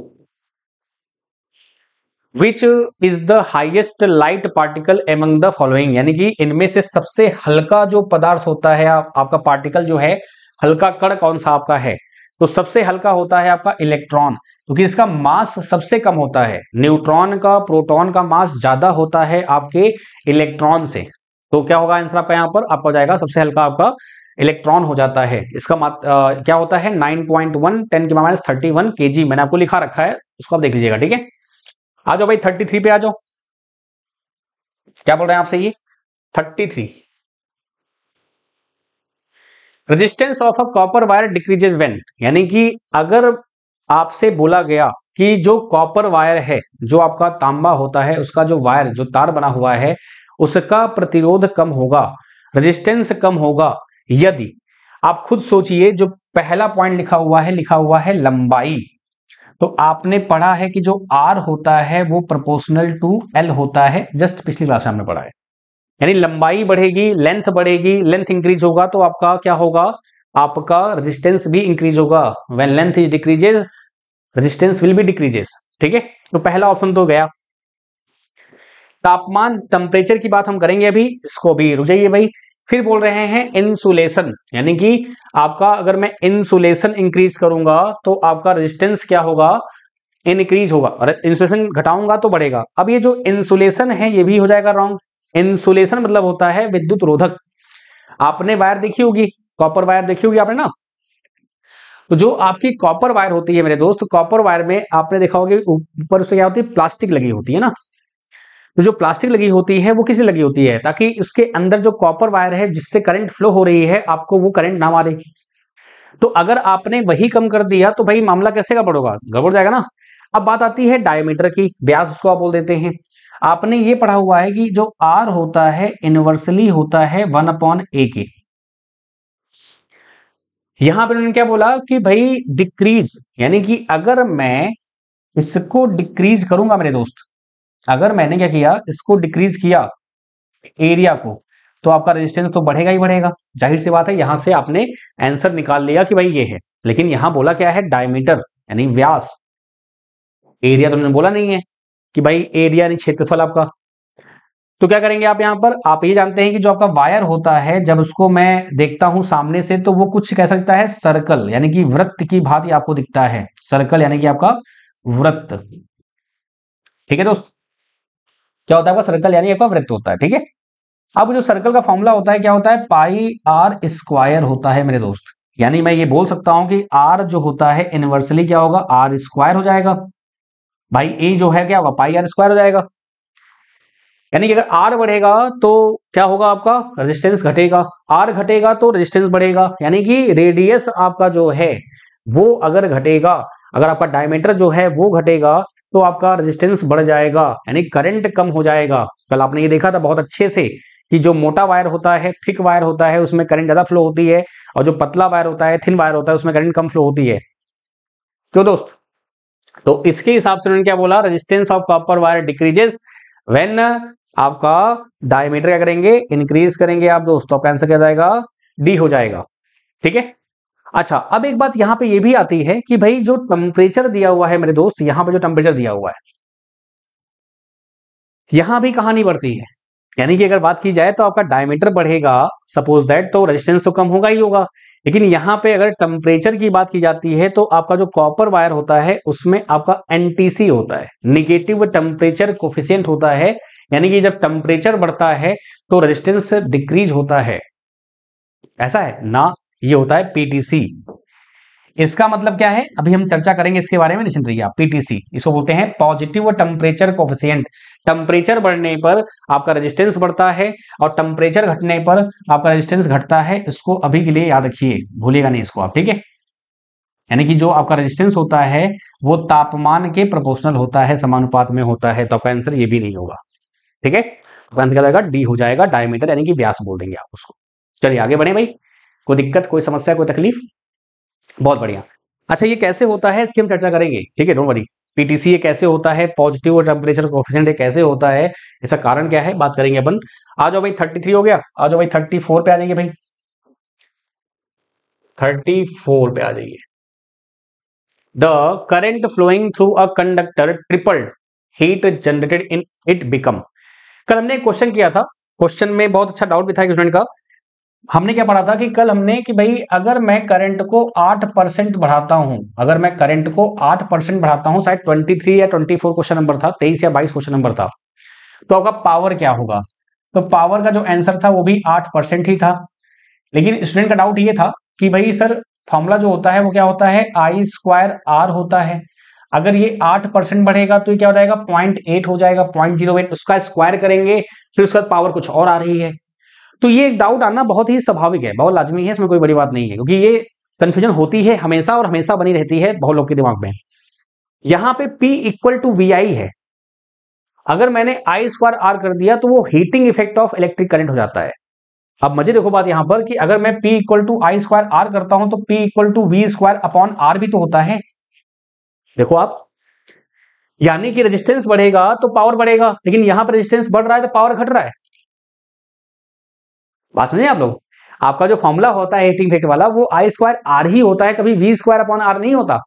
which is the highest light particle among the following, यानी कि इनमें से सबसे हल्का जो पदार्थ होता है, आपका पार्टिकल जो है, हल्का कण कौन सा आपका है? तो सबसे हल्का होता है आपका इलेक्ट्रॉन, क्योंकि इसका मास सबसे कम होता है। न्यूट्रॉन का, प्रोटॉन का मास ज्यादा होता है आपके इलेक्ट्रॉन से। तो क्या होगा आंसर आपका? यहाँ पर आपका हो जाएगा सबसे हल्का आपका इलेक्ट्रॉन हो जाता है। इसका क्या होता है? 9.1 10 की माइनस 31 kg। मैंने आपको लिखा रखा है, उसको आप देख लीजिएगा। ठीक है, आ जाओ भाई 33 पे आ जाओ। क्या बोल रहे हैं आपसे? ये 33, resistance of a copper wire decreases when, यानी कि अगर आपसे बोला गया कि जो कॉपर वायर है, जो आपका तांबा होता है, उसका जो वायर जो तार बना हुआ है, उसका प्रतिरोध कम होगा, रेजिस्टेंस कम होगा यदि, आप खुद सोचिए, जो पहला पॉइंट लिखा हुआ है लंबाई। तो आपने पढ़ा है कि जो आर होता है वो प्रोपोर्शनल टू एल होता है, जस्ट पिछली क्लास में हमने पढ़ा है। यानी लंबाई बढ़ेगी, लेंथ बढ़ेगी, लेंथ इंक्रीज होगा तो आपका क्या होगा, आपका रेजिस्टेंस भी इंक्रीज होगा। When length is decreases resistance will be decreases. ठीक है, तो पहला ऑप्शन तो गया। तापमान टेम्परेचर की बात हम करेंगे अभी, इसको भी रुक जाइए भाई। फिर बोल रहे हैं इंसुलेशन, यानी कि आपका अगर मैं इंसुलेशन इंक्रीज करूंगा तो आपका रेजिस्टेंस क्या होगा, इंक्रीज होगा, और इंसुलेशन घटाऊंगा तो बढ़ेगा। अब ये जो इंसुलेशन है ये भी हो जाएगा रॉन्ग। इंसुलेशन मतलब होता है विद्युत रोधक। आपने वायर देखी होगी, कॉपर वायर देखी होगी आपने ना। तो जो आपकी कॉपर वायर होती है मेरे दोस्त, कॉपर वायर में आपने देखा होगा ऊपर से क्या होती है, प्लास्टिक लगी होती है ना। तो जो प्लास्टिक लगी होती है वो किसे लगी होती है, ताकि इसके अंदर जो कॉपर वायर है जिससे करंट फ्लो हो रही है, आपको वो करंट ना मारे। तो अगर आपने वही कम कर दिया तो भाई मामला कैसे गड़बड़ होगा, गड़बड़ जाएगा ना। अब बात आती है डायमीटर की, व्यास उसको आप बोल देते हैं। आपने ये पढ़ा हुआ है कि जो आर होता है इनवर्सली होता है 1/a के। यहां पर उन्होंने क्या बोला कि भाई डिक्रीज, यानी कि अगर मैं इसको डिक्रीज करूंगा मेरे दोस्त, अगर मैंने क्या किया, इसको डिक्रीज किया एरिया को, तो आपका रेजिस्टेंस तो बढ़ेगा ही बढ़ेगा। जाहिर सी बात है, यहां से आपने आंसर निकाल लिया कि भाई ये है। लेकिन यहां बोला क्या है, डायमीटर यानी व्यास, एरिया तो उन्होंने बोला नहीं है कि भाई एरिया यानी क्षेत्रफल आपका। तो क्या करेंगे आप यहां पर, आप ये जानते हैं कि जो आपका वायर होता है, जब उसको मैं देखता हूं सामने से तो वो कुछ कैसा दिखता है, सर्कल यानी कि वृत्त की भांति आपको दिखता है। सर्कल यानी कि आपका वृत्त। ठीक है दोस्त, क्या होता है आपका सर्कल यानी आपका वृत्त होता है। ठीक है, अब जो सर्कल का फॉर्मूला होता है क्या होता है, पाई आर स्क्वायर होता है मेरे दोस्त। यानी मैं ये बोल सकता हूं कि आर जो होता है इनवर्सली क्या होगा, आर स्क्वायर हो जाएगा। भाई ए जो है क्या होगा, पाई आर स्क्वायर हो जाएगा। यानी कि अगर आर बढ़ेगा तो क्या होगा, आपका रेजिस्टेंस घटेगा, आर घटेगा तो रेजिस्टेंस बढ़ेगा। यानी कि रेडियस आपका जो है वो अगर घटेगा, अगर आपका डायमीटर जो है वो घटेगा तो आपका रेजिस्टेंस बढ़ जाएगा, यानी करंट कम हो जाएगा। कल आपने ये देखा था बहुत अच्छे से कि जो मोटा वायर होता है, थिक वायर होता है, उसमें करंट ज्यादा फ्लो होती है, और जो पतला वायर होता है, थिन वायर होता है, उसमें करंट कम फ्लो होती है। क्यों दोस्त, तो इसके हिसाब से उन्होंने क्या बोला, resistance of copper wire decreases when आपका डायमीटर क्या करेंगे, इंक्रीज करेंगे आप दोस्त, तो आपका आंसर क्या जाएगा, डी हो जाएगा। ठीक है, अच्छा अब एक बात यहां पे ये भी आती है कि भाई जो टेम्परेचर दिया हुआ है मेरे दोस्त, यहां पे जो टेम्परेचर दिया हुआ है, यहां भी कहानी बढ़ती है। यानी कि अगर बात की जाए तो आपका डायमीटर बढ़ेगा सपोज दैट, तो रेजिस्टेंस तो कम होगा ही होगा। लेकिन यहां पे अगर टेम्परेचर की बात की जाती है तो आपका जो कॉपर वायर होता है उसमें आपका एनटीसी होता है, निगेटिव टेम्परेचर कोफिशिएंट होता है। यानी कि जब टेम्परेचर बढ़ता है तो रेजिस्टेंस डिक्रीज होता है, ऐसा है ना। ये होता है पीटीसी। इसका मतलब क्या है, अभी हम चर्चा करेंगे इसके बारे में, निश्चिंत रहिए आप। पीटीसी इसको बोलते हैं पॉजिटिव टेम्परेचर कोफिशिएंट। टेम्परेचर बढ़ने पर आपका रेजिस्टेंस बढ़ता है और टेम्परेचर घटने पर आपका रेजिस्टेंस घटता है। इसको अभी के लिए याद रखिए, भूलिएगा नहीं इसको आप। ठीक है, यानी कि जो आपका रेजिस्टेंस होता है वो तापमान के प्रोपोर्शनल होता है, समानुपात में होता है। तो आपका आंसर ये भी नहीं होगा। ठीक है, आपका आंसर क्या जाएगा, डी हो जाएगा, डायमीटर यानी कि व्यास बोल देंगे आप उसको। चलिए आगे बढ़े भाई, कोई दिक्कत, कोई समस्या, कोई तकलीफ, बहुत बढ़िया। अच्छा ये कैसे होता है इसकी हम चर्चा करेंगे, ठीक है, डोंट वरी। पीटीसी ये कैसे होता है, पॉजिटिव टेम्परेचर कोफिशिएंट ये कैसे होता है, इसका कारण क्या है, बात करेंगे अपन। आ जाओ भाई, 33 हो गया, आ जाओ भाई 34 पे आ जाइए भाई, 34 पे आ जाइए। The current flowing through a conductor tripled, heat generated in it become. कल हमने एक क्वेश्चन किया था, क्वेश्चन में बहुत अच्छा डाउट भी था स्टूडेंट का। हमने क्या पढ़ा था कि कल हमने कि भाई अगर मैं करंट को 8% बढ़ाता हूं, अगर मैं करंट को 8% बढ़ाता हूं, शायद 23 या 24 क्वेश्चन नंबर था, 23 या 22 क्वेश्चन नंबर था, तो आपका पावर क्या होगा। तो पावर का जो आंसर था वो भी 8% ही था। लेकिन स्टूडेंट का डाउट ये था कि भाई सर फॉर्मूला जो होता है वो क्या होता है, आई स्क्वायर आर होता है। अगर ये 8% बढ़ेगा तो ये क्या हो जाएगा, 0.8 हो जाएगा, 0.08, उसका स्क्वायर करेंगे, फिर उसके बाद पावर कुछ और आ रही है। तो ये डाउट आना बहुत ही स्वाभाविक है, बहुत लाजमी है, इसमें कोई बड़ी बात नहीं है, क्योंकि ये कंफ्यूजन होती है हमेशा और हमेशा बनी रहती है बहुत लोग के दिमाग में। यहां पे P इक्वल टू VI है, अगर मैंने I स्क्वायर R कर दिया तो वो heating effect of electric current हो जाता है। अब मजे देखो बात यहां पर कि अगर मैं P equal to I square R करता हूं तो P equal to V square upon R भी तो होता है। देखो आप, यानी कि रेजिस्टेंस बढ़ेगा तो पावर बढ़ेगा, लेकिन यहां पर रेजिस्टेंस बढ़ रहा है तो पावर घट रहा है। बात समझे आप लोग? आपका जो फॉर्मूला होता है हीटिंग इफेक्ट वाला वो I स्क्वायर R ही होता है, कभी V स्क्वायर अपॉन R नहीं होता।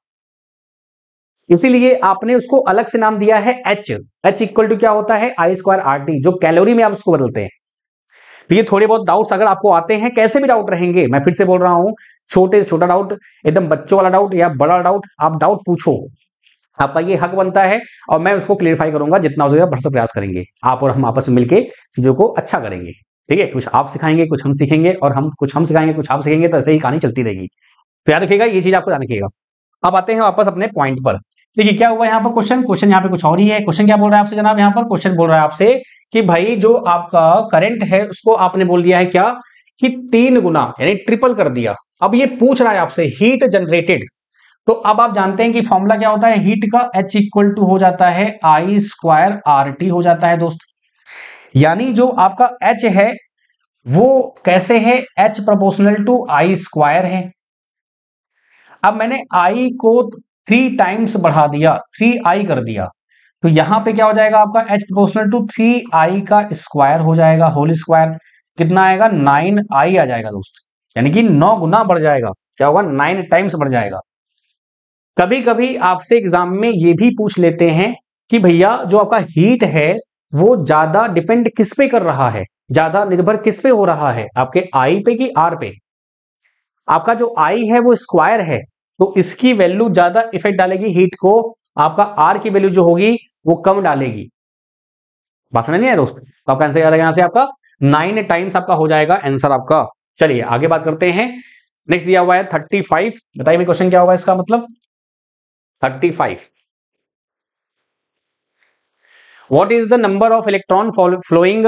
इसीलिए आपने उसको अलग से नाम दिया है H इक्वल टू क्या होता है I स्क्वायर RT, जो कैलोरी में आप उसको बदलते हैं। तो ये थोड़े बहुत डाउट्स अगर आपको आते हैं, कैसे भी डाउट रहेंगे, मैं फिर से बोल रहा हूं, छोटे से छोटा डाउट, एकदम बच्चों वाला डाउट या बड़ा डाउट, आप डाउट पूछो, आपका ये हक बनता है और मैं उसको क्लियरिफाई करूंगा जितना हो सकेगा, भरसक प्रयास करेंगे। आप और हम आपस में मिलकर चीजों को अच्छा करेंगे, ठीक है? कुछ आप सिखाएंगे, कुछ हम सीखेंगे, और कुछ हम सिखाएंगे, कुछ आप सीखेंगे, तो ऐसे ही कहानी चलती रहेगी। तो याद रखिएगा, ये चीज आपको ध्यान रखिएगा। अब आते हैं वापस अपने पॉइंट पर। देखिए क्या हुआ यहाँ पर, क्वेश्चन यहाँ पे कुछ और ही है। क्वेश्चन क्या बोल रहा है आपसे जनाब? यहाँ पर क्वेश्चन बोल रहा है आपसे कि भाई जो आपका करंट है उसको आपने बोल दिया है क्या, कि 3 गुना यानी ट्रिपल कर दिया। अब ये पूछ रहा है आपसे हीट जनरेटेड, तो अब आप जानते हैं कि फॉर्मूला क्या होता है हीट का, H इक्वल टू हो जाता है I स्क्वायर RT हो जाता है दोस्त। यानी जो आपका H है वो कैसे है, H proportional to I square है। अब मैंने I को 3 टाइम्स बढ़ा दिया, 3I कर दिया, तो यहां पे क्या हो जाएगा आपका H प्रोपोर्शनल टू 3I का स्क्वायर हो जाएगा, होल स्क्वायर। कितना आएगा? 9I आ जाएगा दोस्त, यानी कि 9 गुना बढ़ जाएगा। क्या होगा? 9 टाइम्स बढ़ जाएगा। कभी कभी आपसे एग्जाम में ये भी पूछ लेते हैं कि भैया जो आपका हीट है वो ज्यादा डिपेंड किस पे कर रहा है, ज्यादा निर्भर किस पे हो रहा है, आपके I पे कि R पे? आपका जो I है वो स्क्वायर है, तो इसकी वैल्यू ज्यादा इफेक्ट डालेगी हीट को, आपका R की वैल्यू जो होगी वो कम डालेगी। बात समझ नहीं है दोस्त? तो आपका आंसर यहां से आपका 9 टाइम्स आपका हो जाएगा आंसर आपका। चलिए आगे बात करते हैं। नेक्स्ट दिया हुआ है 35। बताइए क्वेश्चन क्या होगा इसका मतलब? 35, what is the number of electron flowing,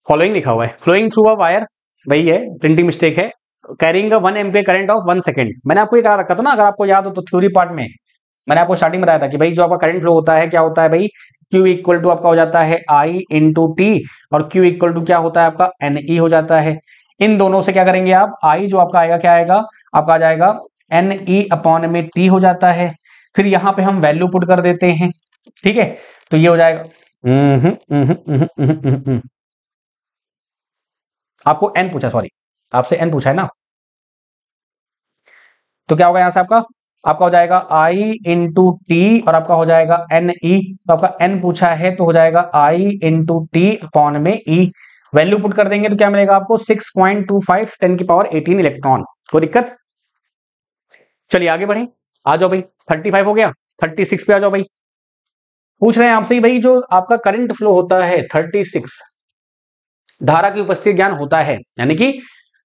following लिखा हुआ है, फ्लोइंग थ्रू अ वायर, वही है, प्रिंटिंग मिस्टेक है, carrying 1 ampere current of 1 second. मैंने आपको ये कहा रखा था ना, अगर आपको याद हो तो थ्योरी पार्ट में मैंने आपको स्टार्टिंग में बताया था कि भाई जो आपका करंट फ्लो होता है क्या होता है भाई, Q इक्वल टू आपका हो जाता है I इंटू टी, और Q इक्वल टू क्या होता है आपका NE हो जाता है। इन दोनों से क्या करेंगे आप, I जो आपका आएगा क्या आएगा आपका आ जाएगा NE अपॉन में T हो जाता है। फिर यहां पे हम वैल्यू पुट कर देते हैं, ठीक है? तो ये हो जाएगा आपको N पूछा, सॉरी आपसे N पूछा है ना, तो क्या होगा यहां से आपका हो जाएगा I इंटू टी, और आपका हो जाएगा NE। तो आपका N पूछा है तो हो जाएगा I इंटू टी अपॉन में E। वैल्यू पुट कर देंगे तो क्या मिलेगा आपको 6.25 10 की पावर 18 इलेक्ट्रॉन। कोई दिक्कत? चलिए आगे बढ़े, आ जाओ भाई, 35 हो गया, 36 पे आ जाओ भाई। पूछ रहे हैं आपसे भाई जो आपका करंट फ्लो होता है 36, धारा की उपस्थिति ज्ञान होता है, यानी कि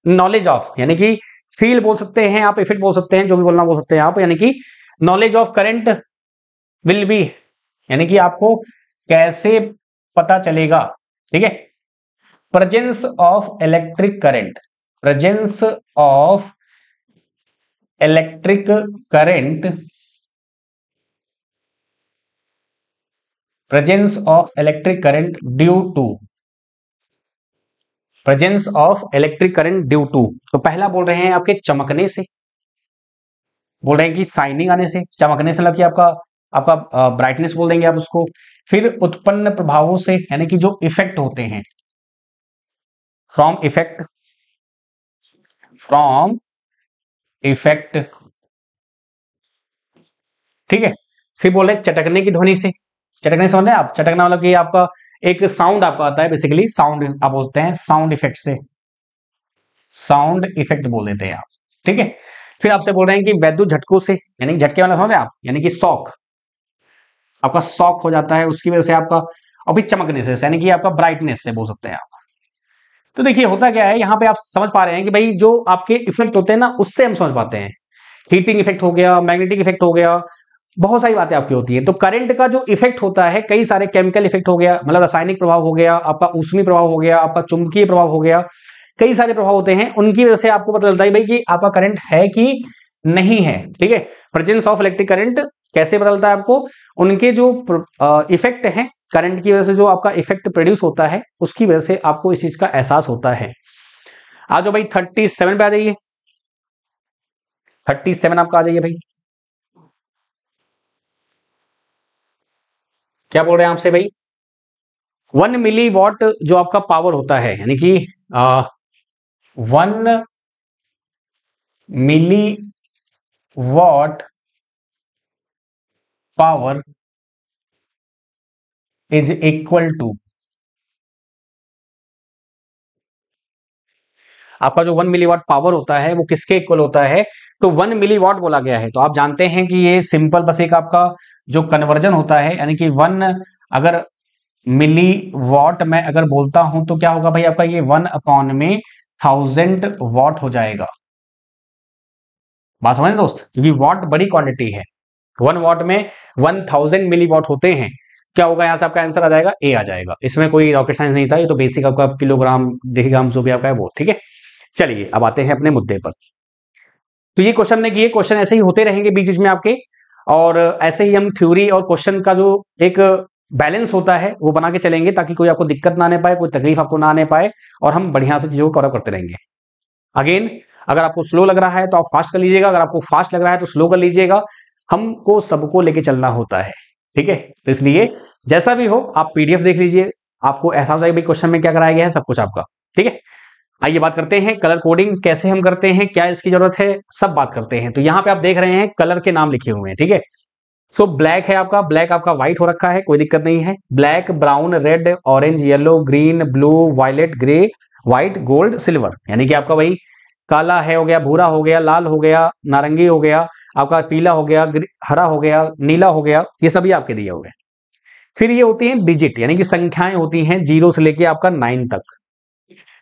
नॉलेज ऑफ, यानी कि फील बोल सकते हैं आप, इफेक्ट बोल सकते हैं, जो भी बोलना बोल सकते हैं आप, यानी कि knowledge of current will be, यानी कि आपको कैसे पता चलेगा, ठीक है? Presence of electric current, presence of electric current, presence of electric current due to, presence of electric current due to. तो पहला बोल रहे हैं आपके चमकने से, बोल रहे हैं कि शाइनिंग आने से, चमकने से मतलब कि आपका आपका ब्राइटनेस बोल देंगे आप उसको। फिर उत्पन्न प्रभावों से, यानी कि जो इफेक्ट होते हैं, फ्रॉम इफेक्ट, फ्रॉम इफेक्ट, ठीक है? फिर बोल रहे हैं चटकने की ध्वनि से, चटकने समझ रहे हैं आप? चटकना मतलब कि आपका एक साउंड आपका आता है, बेसिकली साउंड आप बोलते हैं, साउंड इफेक्ट से, साउंड इफेक्ट बोल देते हैं आप, ठीक है? फिर आपसे बोल रहे हैं कि वैद्युत झटकों से, यानी झटके वाला समझ रहे हैं आप, यानी कि शॉक, आपका शॉक हो जाता है उसकी वजह से आपका, और भी चमकने से यानी कि आपका ब्राइटनेस से बोल सकते हैं आप। तो देखिए होता क्या है यहाँ पे आप समझ पा रहे हैं कि भाई जो आपके इफेक्ट होते हैं ना उससे हम समझ पाते हैं, हीटिंग इफेक्ट हो गया, मैग्नेटिक इफेक्ट हो गया, बहुत सारी बातें आपकी होती है। तो करंट का जो इफेक्ट होता है, कई सारे केमिकल इफेक्ट हो गया, मतलब रासायनिक प्रभाव हो गया, आपका ऊष्मीय प्रभाव हो गया, आपका चुंबकीय प्रभाव हो गया, कई सारे प्रभाव होते हैं, उनकी वजह से आपको पता चलता है भाई कि आपका करंट है कि नहीं है। ठीक है, प्रेजेंस ऑफ इलेक्ट्रिक करंट कैसे बदलता है आपको, उनके जो इफेक्ट है करंट की वजह से, जो आपका इफेक्ट प्रोड्यूस होता है, उसकी वजह से आपको इस चीज का एहसास होता है। आ जाओ भाई 37 पे आ जाइए, 37 आपका आ जाइए भाई। क्या बोल रहे हैं आपसे भाई, 1 मिली वॉट जो आपका पावर होता है, यानी कि 1 milli watt power is equal to, आपका जो 1 मिली वॉट पावर होता है वो किसके इक्वल होता है, तो 1 मिली वॉट बोला गया है। तो आप जानते हैं कि ये सिंपल बस एक आपका जो कन्वर्जन होता है, यानी कि 1 मिली वॉट में अगर बोलता हूं तो क्या होगा भाई, आपका ये 1/1000 वॉट हो जाएगा। बात समझ दोस्त, क्योंकि वॉट बड़ी क्वांटिटी है, 1 वॉट में 1000 मिली वॉट होते हैं। क्या होगा, यहां से आपका आंसर आ जाएगा ए आ जाएगा। इसमें कोई रॉकेट साइंस नहीं था, ये तो बेसिक आपका किलोग्राम डेसीग्राम जो भी आपका है वो। ठीक है, चलिए अब आते हैं अपने मुद्दे पर। तो ये क्वेश्चन ने किए, क्वेश्चन ऐसे ही होते रहेंगे बीच बीच में आपके, और ऐसे ही हम थ्योरी और क्वेश्चन का जो एक बैलेंस होता है वो बना के चलेंगे, ताकि कोई आपको दिक्कत ना आने पाए, कोई तकलीफ आपको ना आने पाए, और हम बढ़िया से चीजों को कवर करते रहेंगे। अगेन, अगर आपको स्लो लग रहा है तो आप फास्ट कर लीजिएगा, अगर आपको फास्ट लग रहा है तो स्लो कर लीजिएगा। हमको सबको लेके चलना होता है, ठीक है। तो इसलिए जैसा भी हो आप पीडीएफ देख लीजिए, आपको एहसास आएगा क्वेश्चन में क्या कराया गया है, सब कुछ आपका। ठीक है, आइए बात करते हैं कलर कोडिंग कैसे हम करते हैं, क्या इसकी जरूरत है, सब बात करते हैं। तो यहां पे आप देख रहे हैं कलर के नाम लिखे हुए हैं, ठीक है। सो ब्लैक है आपका, ब्लैक आपका व्हाइट हो रखा है, कोई दिक्कत नहीं है। Black, brown, red, orange, yellow, green, blue, violet, grey, white, gold, silver, यानी कि आपका वही काला है हो गया, भूरा हो गया, लाल हो गया, नारंगी हो गया, आपका पीला हो गया, हरा हो गया, नीला हो गया, ये सभी आपके दिए हुए हैं। फिर ये होती हैं डिजिट, यानी कि संख्याएं होती हैं 0 से लेके आपका 9 तक।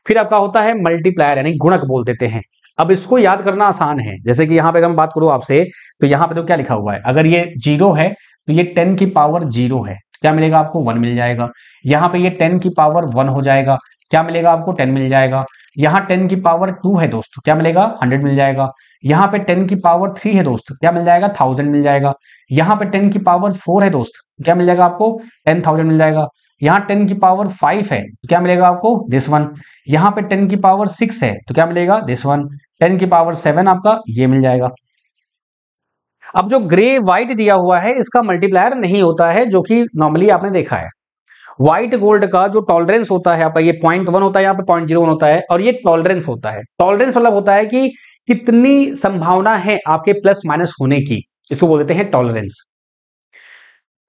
फिर आपका होता है मल्टीप्लायर, यानी गुणक बोल देते हैं। अब इसको याद करना आसान है, जैसे कि यहां पे अगर मैं बात करूं आपसे, तो यहां पे तो क्या लिखा हुआ है, अगर ये 0 है तो ये 10 की पावर 0 है, क्या मिलेगा आपको 1 मिल जाएगा। यहां पे ये 10 की पावर 1 हो जाएगा, क्या मिलेगा आपको 10 मिल जाएगा। यहाँ 10 की पावर 2 है दोस्त, क्या मिलेगा 100 मिल जाएगा। यहाँ पे 10 की पावर 3 है दोस्त, क्या मिल जाएगा 1000 मिल जाएगा। यहाँ पे 10 की पावर 4 है दोस्त, क्या मिल जाएगा आपको 10,000 मिल जाएगा। यहाँ 10 की पावर 5 है तो क्या मिलेगा आपको दिस वन। यहाँ पे 10 की पावर 6 है तो क्या मिलेगा दिस वन। 10 की पावर 7 आपका ये मिल जाएगा। अब जो ग्रे व्हाइट दिया हुआ है इसका मल्टीप्लायर नहीं होता है, जो कि नॉर्मली आपने देखा है। व्हाइट गोल्ड का जो टॉलरेंस होता है आपका, ये 0.1 होता है, यहाँ पे 0.01 होता है, और ये टॉलरेंस होता है। टॉलरेंस मतलब होता है कि कितनी संभावना है आपके प्लस माइनस होने की, इसको बोल देते हैं टॉलरेंस।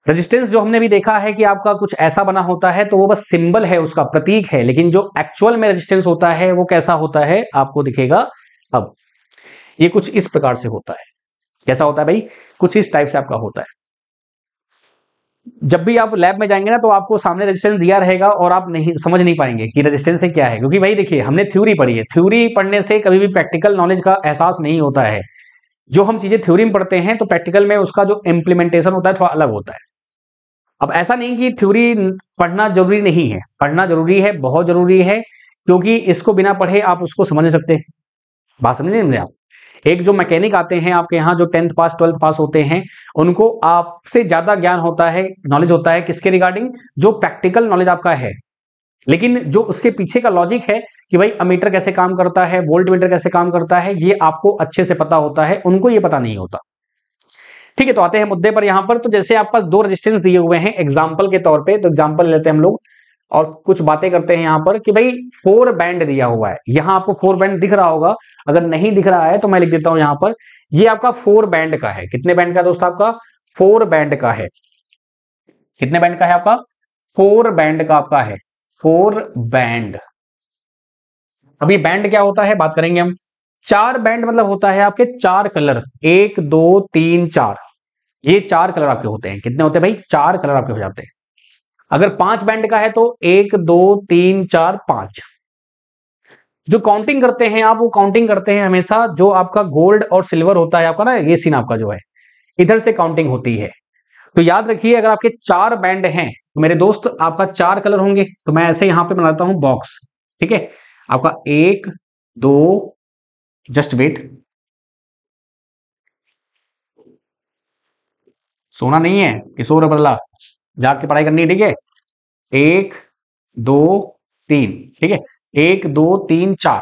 रेजिस्टेंस जो हमने भी देखा है कि आपका कुछ ऐसा बना होता है, तो वो बस सिंबल है, उसका प्रतीक है, लेकिन जो एक्चुअल में रेजिस्टेंस होता है वो कैसा होता है आपको दिखेगा। अब ये कुछ इस प्रकार से होता है, कैसा होता है भाई, कुछ इस टाइप से आपका होता है। जब भी आप लैब में जाएंगे ना तो आपको सामने रेजिस्टेंस दिया रहेगा और आप नहीं समझ नहीं पाएंगे कि रेजिस्टेंस से क्या है, क्योंकि भाई देखिए हमने थ्योरी पढ़ी है, थ्योरी पढ़ने से कभी भी प्रैक्टिकल नॉलेज का एहसास नहीं होता है। जो हम चीजें थ्योरी में पढ़ते हैं तो प्रैक्टिकल में उसका जो इम्प्लीमेंटेशन होता है थोड़ा अलग होता है। अब ऐसा नहीं कि थ्योरी पढ़ना जरूरी नहीं है, पढ़ना जरूरी है, बहुत जरूरी है, क्योंकि इसको बिना पढ़े आप उसको समझ नहीं सकते। बात समझ नहीं आप, एक जो मैकेनिक आते हैं आपके यहाँ, जो 10th पास 12th पास होते हैं, उनको आपसे ज्यादा ज्ञान होता है, नॉलेज होता है किसके रिगार्डिंग, जो प्रैक्टिकल नॉलेज आपका है। लेकिन जो उसके पीछे का लॉजिक है कि भाई अमीटर कैसे काम करता है, वोल्ट मीटर कैसे काम करता है, ये आपको अच्छे से पता होता है, उनको ये पता नहीं होता। ठीक है, तो आते हैं मुद्दे पर। यहां पर तो जैसे आप पास 2 रेजिस्टेंस दिए हुए हैं एग्जाम्पल के तौर पे, तो एग्जाम्पल लेते हैं हम लोग और कुछ बातें करते हैं यहां पर कि भाई 4 बैंड दिया हुआ है। यहां आपको 4 बैंड दिख रहा होगा, अगर नहीं दिख रहा है तो मैं लिख देता हूं यहां पर, ये आपका 4 बैंड का है। कितने बैंड का दोस्त आपका 4 बैंड का है। कितने बैंड का है आपका 4 बैंड का आपका है, 4 बैंड। अभी बैंड क्या होता है बात करेंगे हम। 4 बैंड मतलब होता है आपके 4 कलर, 1 2 3 4, ये 4 कलर आपके होते हैं। कितने होते हैं भाई 4 कलर आपके हो जाते हैं। अगर 5 बैंड का है तो 1 2 3 4 5। जो काउंटिंग करते हैं आप, वो काउंटिंग करते हैं हमेशा जो आपका गोल्ड और सिल्वर होता है आपका ना, ये सीन आपका जो है, इधर से काउंटिंग होती है। तो याद रखिए, अगर आपके 4 बैंड हैं तो मेरे दोस्त आपका 4 कलर होंगे। तो मैं ऐसे यहां पे बनाता हूं बॉक्स, ठीक है। आपका 1 2, जस्ट वेट, सोना नहीं है कि सो रहा बदला, जाग के पढ़ाई करनी है, ठीक है। 1 2 3, ठीक है, 1 2 3 4।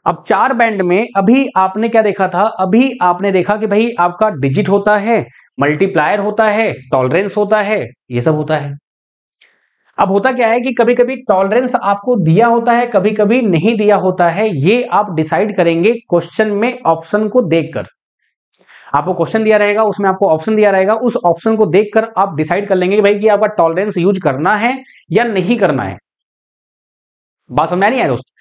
अब 4 बैंड में अभी आपने क्या देखा था, अभी आपने देखा कि भाई आपका डिजिट होता है, मल्टीप्लायर होता है, टॉलरेंस होता है, ये सब होता है। अब होता क्या है कि कभी कभी टॉलरेंस आपको दिया होता है, कभी कभी नहीं दिया होता है। ये आप डिसाइड करेंगे क्वेश्चन में ऑप्शन को देखकर। आपको क्वेश्चन दिया रहेगा, उसमें आपको ऑप्शन दिया रहेगा, उस ऑप्शन को देखकर आप डिसाइड कर लेंगे कि भाई कि आपका टॉलरेंस यूज करना है या नहीं करना है। बात समझ नहीं आया दोस्त?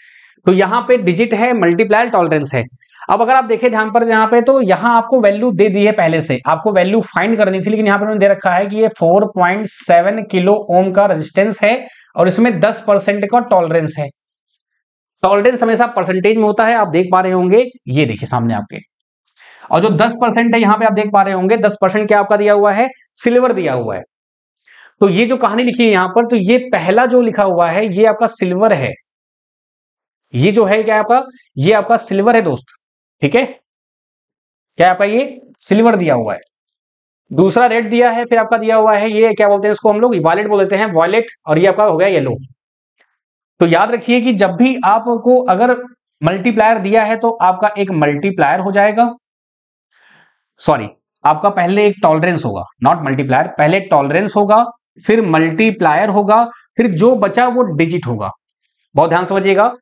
तो यहां पे डिजिट है, मल्टीप्लायर, टॉलरेंस है। अब अगर आप देखें ध्यान पर, यहां पे तो यहां आपको वैल्यू दे दी है, पहले से आपको वैल्यू फाइंड करनी थी, लेकिन यहां पर उन्होंने दे रखा है कि ये 4.7 किलो ओम का रेजिस्टेंस है और इसमें 10% का टॉलरेंस है। टॉलरेंस हमेशा परसेंटेज में होता है, आप देख पा रहे होंगे, ये देखिए सामने आपके। और जो 10% है यहां पे आप देख पा रहे होंगे, 10% क्या आपका दिया हुआ है, सिल्वर दिया हुआ है। तो ये जो कहानी लिखी है यहां पर, तो ये पहला जो लिखा हुआ है ये आपका सिल्वर है। ये जो है क्या आपका, ये आपका सिल्वर है दोस्त, ठीक है। क्या आपका ये सिल्वर दिया हुआ है, दूसरा रेड दिया है, फिर आपका दिया हुआ है ये क्या बोलते हैं इसको हम लोग, वॉयलेट बोल देते हैं, वॉयलेट, और ये आपका हो गया येलो। तो याद रखिए कि जब भी आपको अगर मल्टीप्लायर दिया है तो आपका एक मल्टीप्लायर हो जाएगा, सॉरी, आपका पहले एक टॉलरेंस होगा, नॉट मल्टीप्लायर, पहले टॉलरेंस होगा, फिर मल्टीप्लायर होगा, फिर जो बचा वो डिजिट होगा। बहुत ध्यान समझिएगा,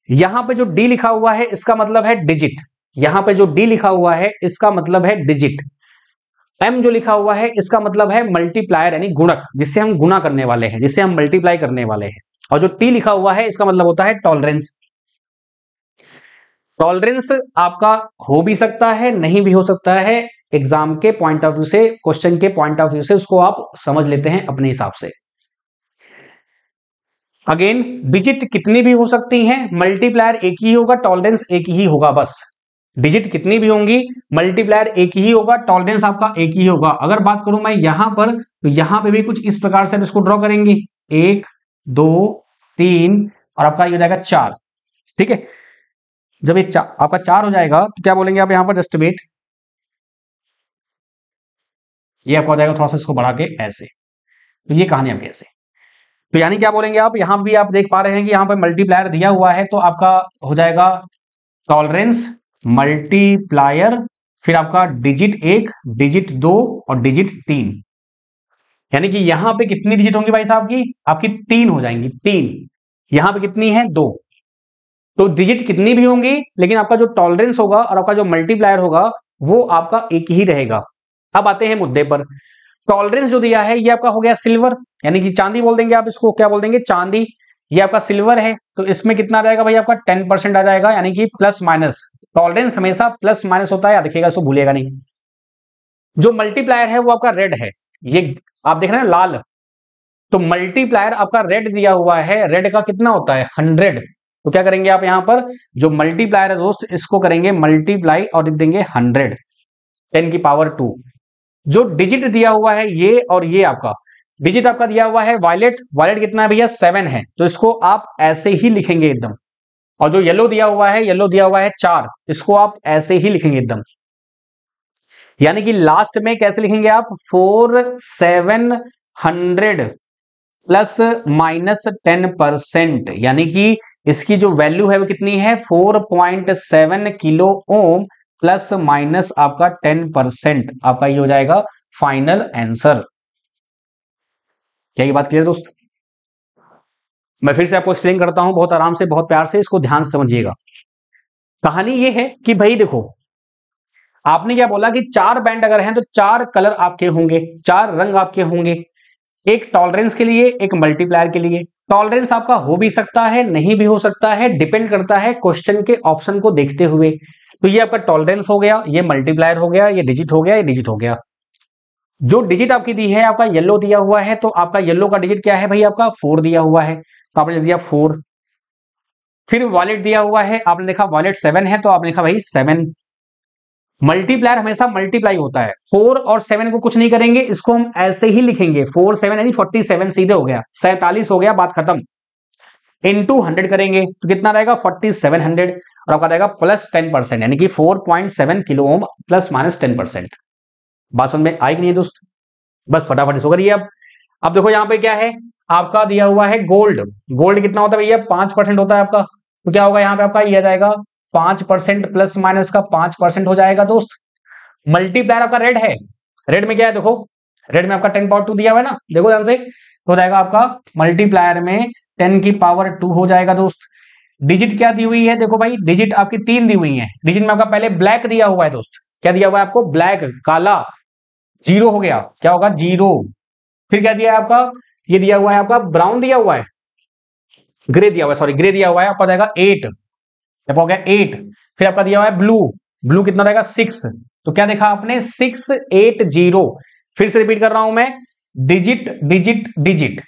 यहां पे जो डी लिखा हुआ है इसका मतलब है डिजिट, यहां पे जो डी लिखा हुआ है इसका मतलब है डिजिट, एम जो लिखा हुआ है इसका मतलब है मल्टीप्लायर यानी गुणक, जिससे हम गुना करने वाले हैं, जिससे हम मल्टीप्लाई करने वाले हैं। और जो टी लिखा हुआ है इसका मतलब होता है टॉलरेंस। टॉलरेंस आपका हो भी सकता है, नहीं भी हो सकता है, एग्जाम के पॉइंट ऑफ व्यू से, क्वेश्चन के पॉइंट ऑफ व्यू से उसको आप समझ लेते हैं अपने हिसाब से। अगेन डिजिट कितनी भी हो सकती हैं, मल्टीप्लायर एक ही होगा, टॉलरेंस एक ही होगा, बस डिजिट कितनी भी होंगी, मल्टीप्लायर एक ही होगा, टॉलरेंस आपका एक ही होगा। अगर बात करूं मैं यहां पर, तो यहां पे भी कुछ इस प्रकार से हम इसको ड्रॉ करेंगे, 1 2 3 और आपका ये हो जाएगा 4, ठीक है। जब ये आपका 4 हो जाएगा तो क्या बोलेंगे आप यहां पर, जस्ट वेट, ये आपका हो जाएगा थोड़ा सा इसको बढ़ा के ऐसे। तो ये कहानी आपकी ऐसे। तो यानी क्या बोलेंगे आप, यहां भी आप देख पा रहे हैं कि यहां पर मल्टीप्लायर दिया हुआ है, तो आपका हो जाएगा टॉलरेंस मल्टीप्लायर, फिर आपका डिजिट 1, डिजिट 2 और डिजिट 3। यानी कि यहां पे कितनी डिजिट होंगी भाई साहब की, आपकी 3 हो जाएंगी, 3। यहां पे कितनी है, 2। तो डिजिट कितनी भी होंगी, लेकिन आपका जो टॉलरेंस होगा और आपका जो मल्टीप्लायर होगा वो आपका एक ही रहेगा। अब आते हैं मुद्दे पर। टॉलरेंस जो दिया है ये आपका हो गया सिल्वर, यानी कि चांदी बोल देंगे आप इसको, क्या बोल देंगे, चांदी। ये आपका सिल्वर है, तो इसमें कितना आ जाएगा भाई, आपका 10% आ जाएगा, यानी कि प्लस माइनस। टॉलरेंस हमेशा प्लस माइनस होता है, याद रखिएगा, इसको भूलिएगा नहीं। जो मल्टीप्लायर है वो आपका रेड है, ये आप देख रहे हैं लाल। तो मल्टीप्लायर आपका रेड दिया हुआ है, रेड का कितना होता है, 100। तो क्या करेंगे आप यहां पर, जो मल्टीप्लायर है दोस्त इसको करेंगे मल्टीप्लाई और लिख देंगे 100, 10⁻²। जो डिजिट दिया हुआ है ये, और ये आपका डिजिट आपका दिया हुआ है वायलेट, वायलेट कितना है भैया, 7 है, तो इसको आप ऐसे ही लिखेंगे एकदम। और जो येलो दिया हुआ है, येलो दिया हुआ है 4, इसको आप ऐसे ही लिखेंगे एकदम। यानी कि लास्ट में कैसे लिखेंगे आप, 4700 प्लस माइनस 10%, यानी कि इसकी जो वैल्यू है वो कितनी है, 4.7 किलो ओम प्लस माइनस आपका 10%, आपका ये हो जाएगा फाइनल आंसर। क्या ये बात क्लियर दोस्त? मैं फिर से आपको एक्सप्लेन करता हूं बहुत आराम से, बहुत प्यार से, इसको ध्यान से समझिएगा। कहानी ये है कि भाई देखो, आपने क्या बोला कि 4 बैंड अगर हैं तो 4 कलर आपके होंगे, 4 रंग आपके होंगे, एक टॉलरेंस के लिए, एक मल्टीप्लायर के लिए। टॉलरेंस आपका हो भी सकता है, नहीं भी हो सकता है, डिपेंड करता है क्वेश्चन के ऑप्शन को देखते हुए। तो ये आपका टॉलरेंस हो गया, ये मल्टीप्लायर हो गया, ये डिजिट हो गया, ये डिजिट हो गया। जो डिजिट आपकी दी है, आपका येलो दिया हुआ है, तो आपका येलो का डिजिट क्या है भाई, आपका 4 दिया हुआ है, तो आपने दिया 4। फिर वॉलेट दिया हुआ है, आपने देखा वॉलेट 7 है, तो आपने लिखा भाई 7। मल्टीप्लायर हमेशा मल्टीप्लाई होता है। 4 और 7 को कुछ नहीं करेंगे, इसको हम ऐसे ही लिखेंगे 4 7 यानी 47 सीधे हो गया, 47 हो गया, बात खत्म। इनटू 100 करेंगे तो कितना रहेगा 4700 और आपका रहेगा प्लस 10% यानी कि 4.7 किलो ओम प्लस माइनस 10%। बात समझ में आई कि नहीं दोस्त? बस फटाफट इसको करिए। अब देखो यहाँ पे क्या है, आपका दिया हुआ है गोल्ड। गोल्ड कितना होता है भैया? 5% होता है आपका। तो क्या होगा यहाँ पे आपका, ये आ जाएगा 5% प्लस माइनस का 5% हो जाएगा दोस्त। मल्टीप्लायर आपका रेड है, रेड में क्या है देखो, रेड में आपका 10 पावर 2 दिया हुआ है ना, देखो ध्यान से, तो हो जाएगा आपका मल्टीप्लायर में 10 की पावर 2 हो जाएगा दोस्त। डिजिट क्या दी हुई है देखो भाई, डिजिट आपकी 3 दी हुई है। डिजिट में आपका पहले ब्लैक दिया हुआ है दोस्त, क्या दिया हुआ है आपको? ब्लैक, काला। 0 हो गया, क्या होगा? 0। फिर क्या दिया है आपका? ये दिया हुआ है आपका ब्राउन दिया हुआ है, ग्रे दिया हुआ है, सॉरी ग्रे दिया हुआ है, आपका जाएगा 8, जब हो गया 8। फिर आपका दिया हुआ है ब्लू, ब्लू कितना रहेगा? 6। तो क्या देखा आपने? 680। फिर से रिपीट कर रहा हूं मैं, डिजिट डिजिट डिजिट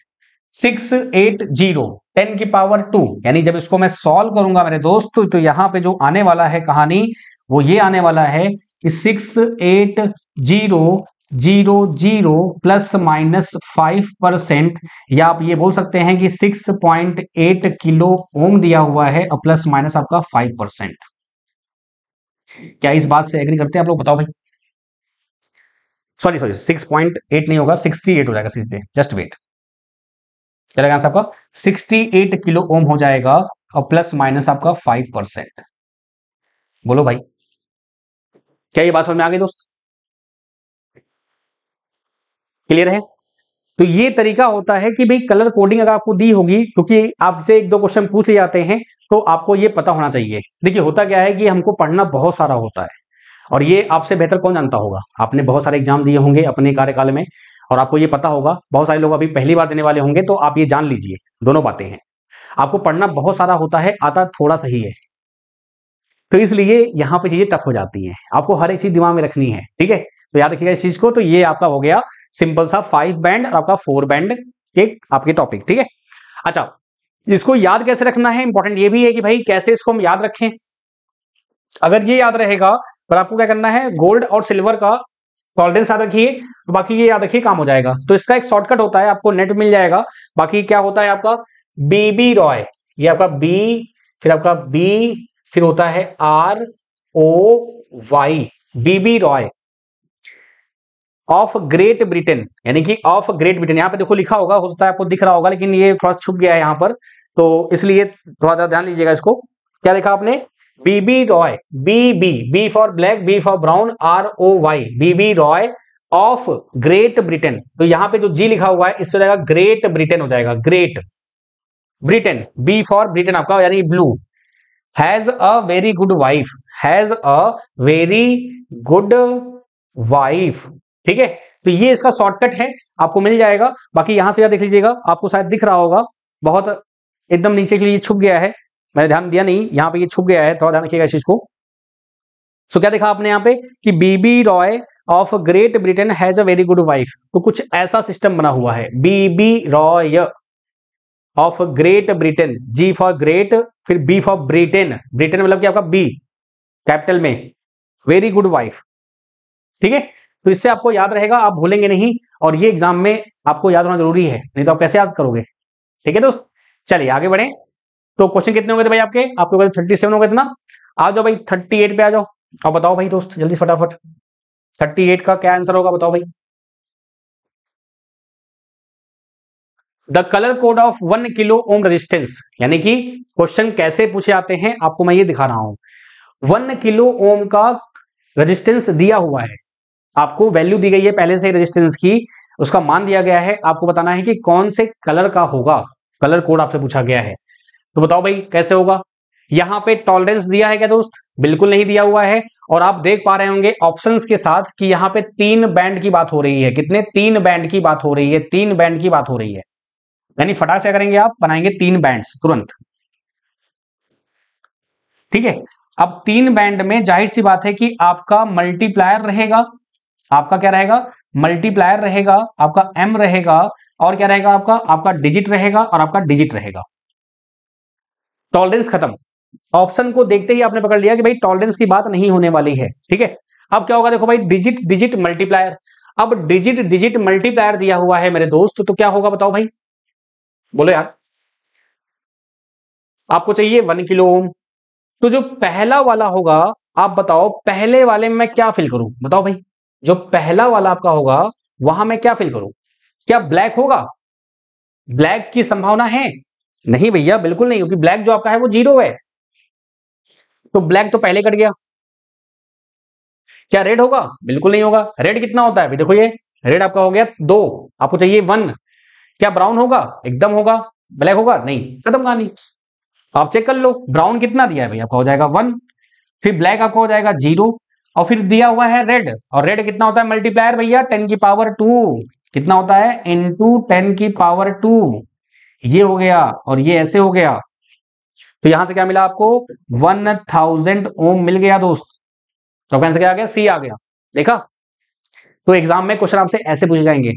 680 10 की पावर 2, यानी जब इसको मैं सॉल्व करूंगा मेरे दोस्त, तो यहां पे जो आने वाला है कहानी वो ये आने वाला है कि 68000 प्लस माइनस 5%, या आप ये बोल सकते हैं कि 6.8 किलो ओम दिया हुआ है और प्लस माइनस आपका 5%। क्या इस बात से एग्री करते हैं आप लोग? बताओ भाई। सॉरी सॉरी 6.8 नहीं होगा, 68 हो जाएगा सीधे, जस्ट वेट। क्या रहेगा आंसर आपका? 68 किलो ओम हो जाएगा और प्लस माइनस आपका 5%। बोलो भाई, क्या ये बात समझ में आ गई दोस्त? क्लियर है? तो ये तरीका होता है कि भाई कलर कोडिंग अगर आपको दी होगी, क्योंकि आपसे 1-2 क्वेश्चन पूछ लिए जाते हैं, तो आपको ये पता होना चाहिए। देखिए होता क्या है कि हमको पढ़ना बहुत सारा होता है, और ये आपसे बेहतर कौन जानता होगा? आपने बहुत सारे एग्जाम दिए होंगे अपने कार्यकाल में, और आपको ये पता होगा। बहुत सारे लोग अभी पहली बार देने वाले होंगे, तो आप ये जान लीजिए, दोनों बातें हैं। आपको पढ़ना बहुत सारा होता है, आता थोड़ा सा ही है, तो इसलिए यहां पे चीजें टफ हो जाती हैं। आपको हर एक चीज दिमाग में रखनी है, ठीक है? तो याद रखिएगा इस चीज को। तो ये आपका हो गया सिंपल सा 5 बैंड और आपका 4 बैंड एक आपके टॉपिक, ठीक है? अच्छा, इसको याद कैसे रखना है, इंपॉर्टेंट ये भी है कि भाई कैसे इसको हम याद रखें। अगर ये याद रहेगा तो आपको क्या करना है, गोल्ड और सिल्वर का टॉलरेंस याद रखिए, तो बाकी ये याद रखिए, काम हो जाएगा। तो इसका एक शॉर्टकट होता है, आपको नेट मिल जाएगा। बाकी क्या होता है आपका बीबी रॉय, ये आपका बी, फिर आपका बी, फिर होता है ROY, Bibi Roy of Great Britain, यानी कि ऑफ ग्रेट ब्रिटेन। यहां पे देखो लिखा होगा, हो सकता है आपको दिख रहा होगा, लेकिन ये थोड़ा छुप गया है यहां पर, तो इसलिए थोड़ा ध्यान लीजिएगा इसको। क्या देखा आपने? BB Roy, B for black, B for brown, ROY, Bibi Roy of Great Britain. तो यहां पे जो जी लिखा हुआ है इससे हो जाएगा ग्रेट ब्रिटेन, हो जाएगा Great Britain, B for Britain आपका, यानी blue. Has a very good wife, has a very good wife, ठीक है? तो ये इसका शॉर्टकट है, आपको मिल जाएगा। बाकी यहां से देख लीजिएगा, आपको शायद दिख रहा होगा, बहुत एकदम नीचे के लिए छुप गया है, मैंने ध्यान दिया नहीं, यहां पे ये छुप गया है, थोड़ा ध्यान रखिएगा इस चीज को। सो क्या देखा आपने यहां पे कि BB Roy of Great Britain has a very good wife, तो कुछ ऐसा सिस्टम बना हुआ है। BB Roy of Great Britain, G for great, फिर बी फॉर ब्रिटेन, ब्रिटेन मतलब कि आपका बी कैपिटल में, वेरी गुड वाइफ, ठीक है? तो इससे आपको याद रहेगा, आप भूलेंगे नहीं, और ये एग्जाम में आपको याद होना जरूरी है, नहीं तो आप कैसे याद करोगे? ठीक है दोस्त, चलिए आगे बढ़े। तो क्वेश्चन कितने हो गए थे भाई आपके? आपके हो गए 37 हो गए थे ना? आ जाओ भाई 38 पे आ जाओ, और बताओ भाई दोस्त जल्दी फटाफट 38 का क्या आंसर होगा, बताओ भाई। The colour code of 1 kilo ohm resistance, यानी कि क्वेश्चन कैसे पूछे जाते हैं आपको मैं ये दिखा रहा हूं। 1 किलो ओम का रेजिस्टेंस दिया हुआ है, आपको वैल्यू दी गई है पहले से रेजिस्टेंस की, उसका मान दिया गया है, आपको बताना है कि कौन से कलर का होगा, कलर कोड आपसे पूछा गया है। तो बताओ भाई कैसे होगा? यहां पे टॉलरेंस दिया है क्या दोस्त? बिल्कुल नहीं दिया हुआ है, और आप देख पा रहे होंगे ऑप्शंस के साथ कि यहां पे 3 बैंड की बात हो रही है। कितने? 3 बैंड की बात हो रही है, 3 बैंड की बात हो रही है, यानी फटाक से करेंगे आप, बनाएंगे 3 बैंड्स तुरंत, ठीक है? अब 3 बैंड में जाहिर सी बात है कि आपका मल्टीप्लायर रहेगा, आपका क्या रहेगा? मल्टीप्लायर रहेगा, आपका M रहेगा, और क्या रहेगा आपका? आपका डिजिट रहेगा, और आपका डिजिट रहेगा। टॉलरेंस खत्म, ऑप्शन को देखते ही आपने पकड़ लिया कि भाई टॉलरेंस की बात नहीं होने वाली है, ठीक है? अब क्या होगा देखो भाई, डिजिट डिजिट मल्टीप्लायर। अब डिजिट डिजिट मल्टीप्लायर दिया हुआ है मेरे दोस्त, तो क्या होगा बताओ भाई, बोलो यार। आपको चाहिए 1 किलो ओम, तो जो पहला वाला होगा, आप बताओ पहले वाले में मैं क्या फिल करूं, बताओ भाई। जो पहला वाला आपका होगा वहां मैं क्या फिल करूं? क्या ब्लैक होगा? ब्लैक की संभावना है? नहीं भैया, बिल्कुल नहीं, क्योंकि ब्लैक जो आपका है वो 0 है, तो ब्लैक तो पहले कट गया। क्या रेड होगा? बिल्कुल नहीं होगा। रेड कितना होता है भाई, देखो ये रेड आपका हो गया 2, आपको चाहिए 1। क्या ब्राउन होगा? एकदम होगा। ब्लैक होगा? नहीं, खत्म कहानी। आप चेक कर लो, ब्राउन कितना दिया है भाई, आपका हो जाएगा 1, फिर ब्लैक आपका हो जाएगा 0, और फिर दिया हुआ है रेड, और रेड कितना होता है मल्टीप्लायर भैया, 10 की पावर 2। कितना होता है? इंटू 10 की पावर 2। ये हो गया और ये ऐसे हो गया, तो यहां से क्या मिला आपको? 1000 ओम मिल गया दोस्त। तो आपका आंसर क्या आ गया? सी आ गया। देखा, तो एग्जाम में क्वेश्चन आपसे ऐसे पूछे जाएंगे।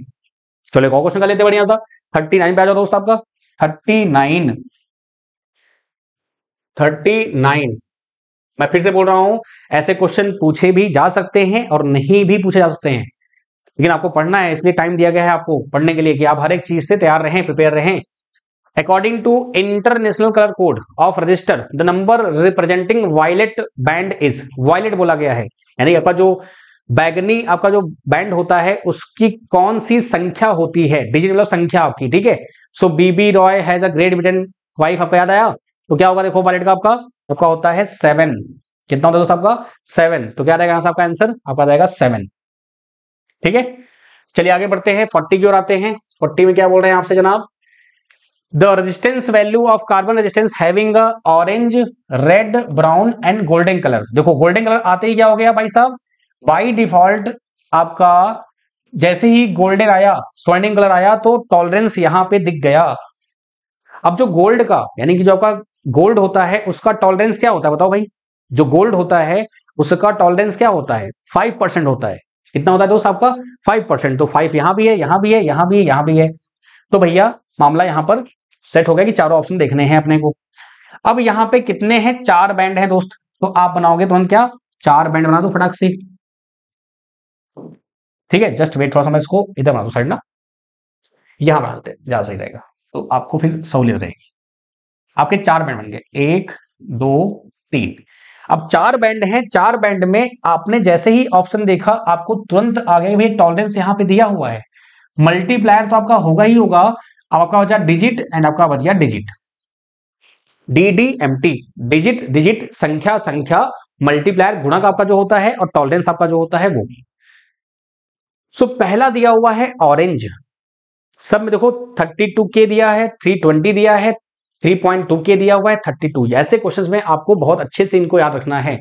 चलो एक और क्वेश्चन कर लेते हैं बढ़िया सा। 39 पे आ जाओ दोस्त आपका। 39, 39। मैं फिर से बोल रहा हूं, ऐसे क्वेश्चन पूछे भी जा सकते हैं और नहीं भी पूछे जा सकते हैं, लेकिन आपको पढ़ना है, इसलिए टाइम दिया गया है आपको पढ़ने के लिए कि आप हर एक चीज से तैयार रहें, प्रिपेयर रहें। According to international colour code of register, the number representing violet band is, violet बोला गया है, यानी आपका जो बैगनी आपका जो बैंड होता है उसकी कौन सी संख्या होती है, डिजिट मतलब संख्या आपकी, ठीक है। So BB Roy has a Great Britain wife, आपको याद आया? तो क्या होगा देखो, वायलेट का आपका आपका होता है 7। कितना होता है दोस्त आपका? 7। तो क्या रहेगा यहाँ से आपका आंसर? आपका रहेगा 7। ठीक है, चलिए आगे बढ़ते हैं, 40 की ओर आते हैं। 40 में क्या बोल रहे हैं आपसे जनाब? The resistance value of carbon resistance having orange, red, brown and golden colour. देखो गोल्डन कलर आते ही क्या हो गया भाई साहब, बाई डिफॉल्ट आपका जैसे ही गोल्डन आया, स्वर्णिम कलर आया, तो टॉलरेंस यहां पे दिख गया। अब जो गोल्ड का यानी कि जो आपका गोल्ड होता है उसका टॉलरेंस क्या होता है बताओ भाई? जो गोल्ड होता है उसका टॉलरेंस क्या होता है? 5% होता है। कितना होता है दोस्त आपका? 5%। तो 5 यहां भी है, यहां भी है, यहां भी है, यहां भी है। तो भैया मामला यहां पर सेट हो गया कि चारों ऑप्शन देखने हैं अपने को। अब यहां पे कितने हैं? 4 बैंड है दोस्त। तो आप बनाओगे तुरंत क्या? 4 बैंड बना दो फटाक से। ठीक है, जस्ट वेट, थोड़ा सा मैं इसको इधर बना दो साइड ना, यहां बना देते हैं, ज्यादा सही रहेगा, तो आपको फिर सहूलियत रहेगी। आपके 4 बैंड बन गए, 1 2 3। अब 4 बैंड हैं, 4 बैंड में आपने जैसे ही ऑप्शन देखा आपको तुरंत आ गया भाई टॉलरेंस यहां पे दिया हुआ है, मल्टीप्लायर तो आपका होगा ही होगा। अब आपका बचा डिजिट एंड आपका बच गया digit, D D M T, digit digit, संख्या संख्या, मल्टीप्लायर गुणक आपका जो होता है, और टॉलरेंस आपका जो होता है वो। सो पहला दिया हुआ है ऑरेंज, सब में देखो 32K दिया है, 320 दिया है, 3.2K दिया हुआ है, 32। ऐसे क्वेश्चंस में आपको बहुत अच्छे से इनको याद रखना है।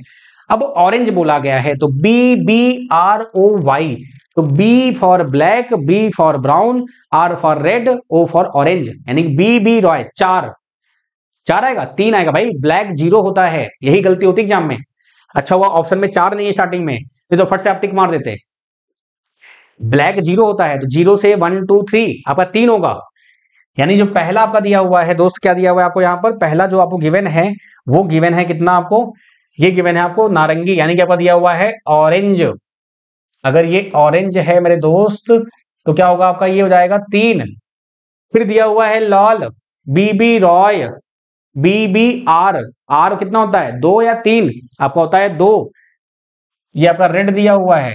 अब ऑरेंज बोला गया है तो BBROY, तो B for black, B for brown, R for red, O for orange, यानी BB रॉय। 4 4 आएगा, 3 आएगा भाई, ब्लैक 0 होता है, यही गलती होती है एग्जाम में। अच्छा हुआ ऑप्शन में 4 नहीं है स्टार्टिंग में, नहीं तो फट से आप टिक मार देते। ब्लैक 0 होता है, तो 0 से 1 2 3 आपका 3 होगा। यानी जो पहला आपका दिया हुआ है दोस्त, क्या दिया हुआ है आपको यहाँ पर? पहला जो आपको गिवन है वो गिवन है कितना आपको? ये गिवन है आपको नारंगी, यानी कि आपका दिया हुआ है ऑरेंज। अगर ये ऑरेंज है मेरे दोस्त तो क्या होगा आपका? ये हो जाएगा 3। फिर दिया हुआ है लाल, बीबी रॉय, BBR, आर कितना होता है? 2 या 3? आपका होता है 2। ये आपका रेड दिया हुआ है,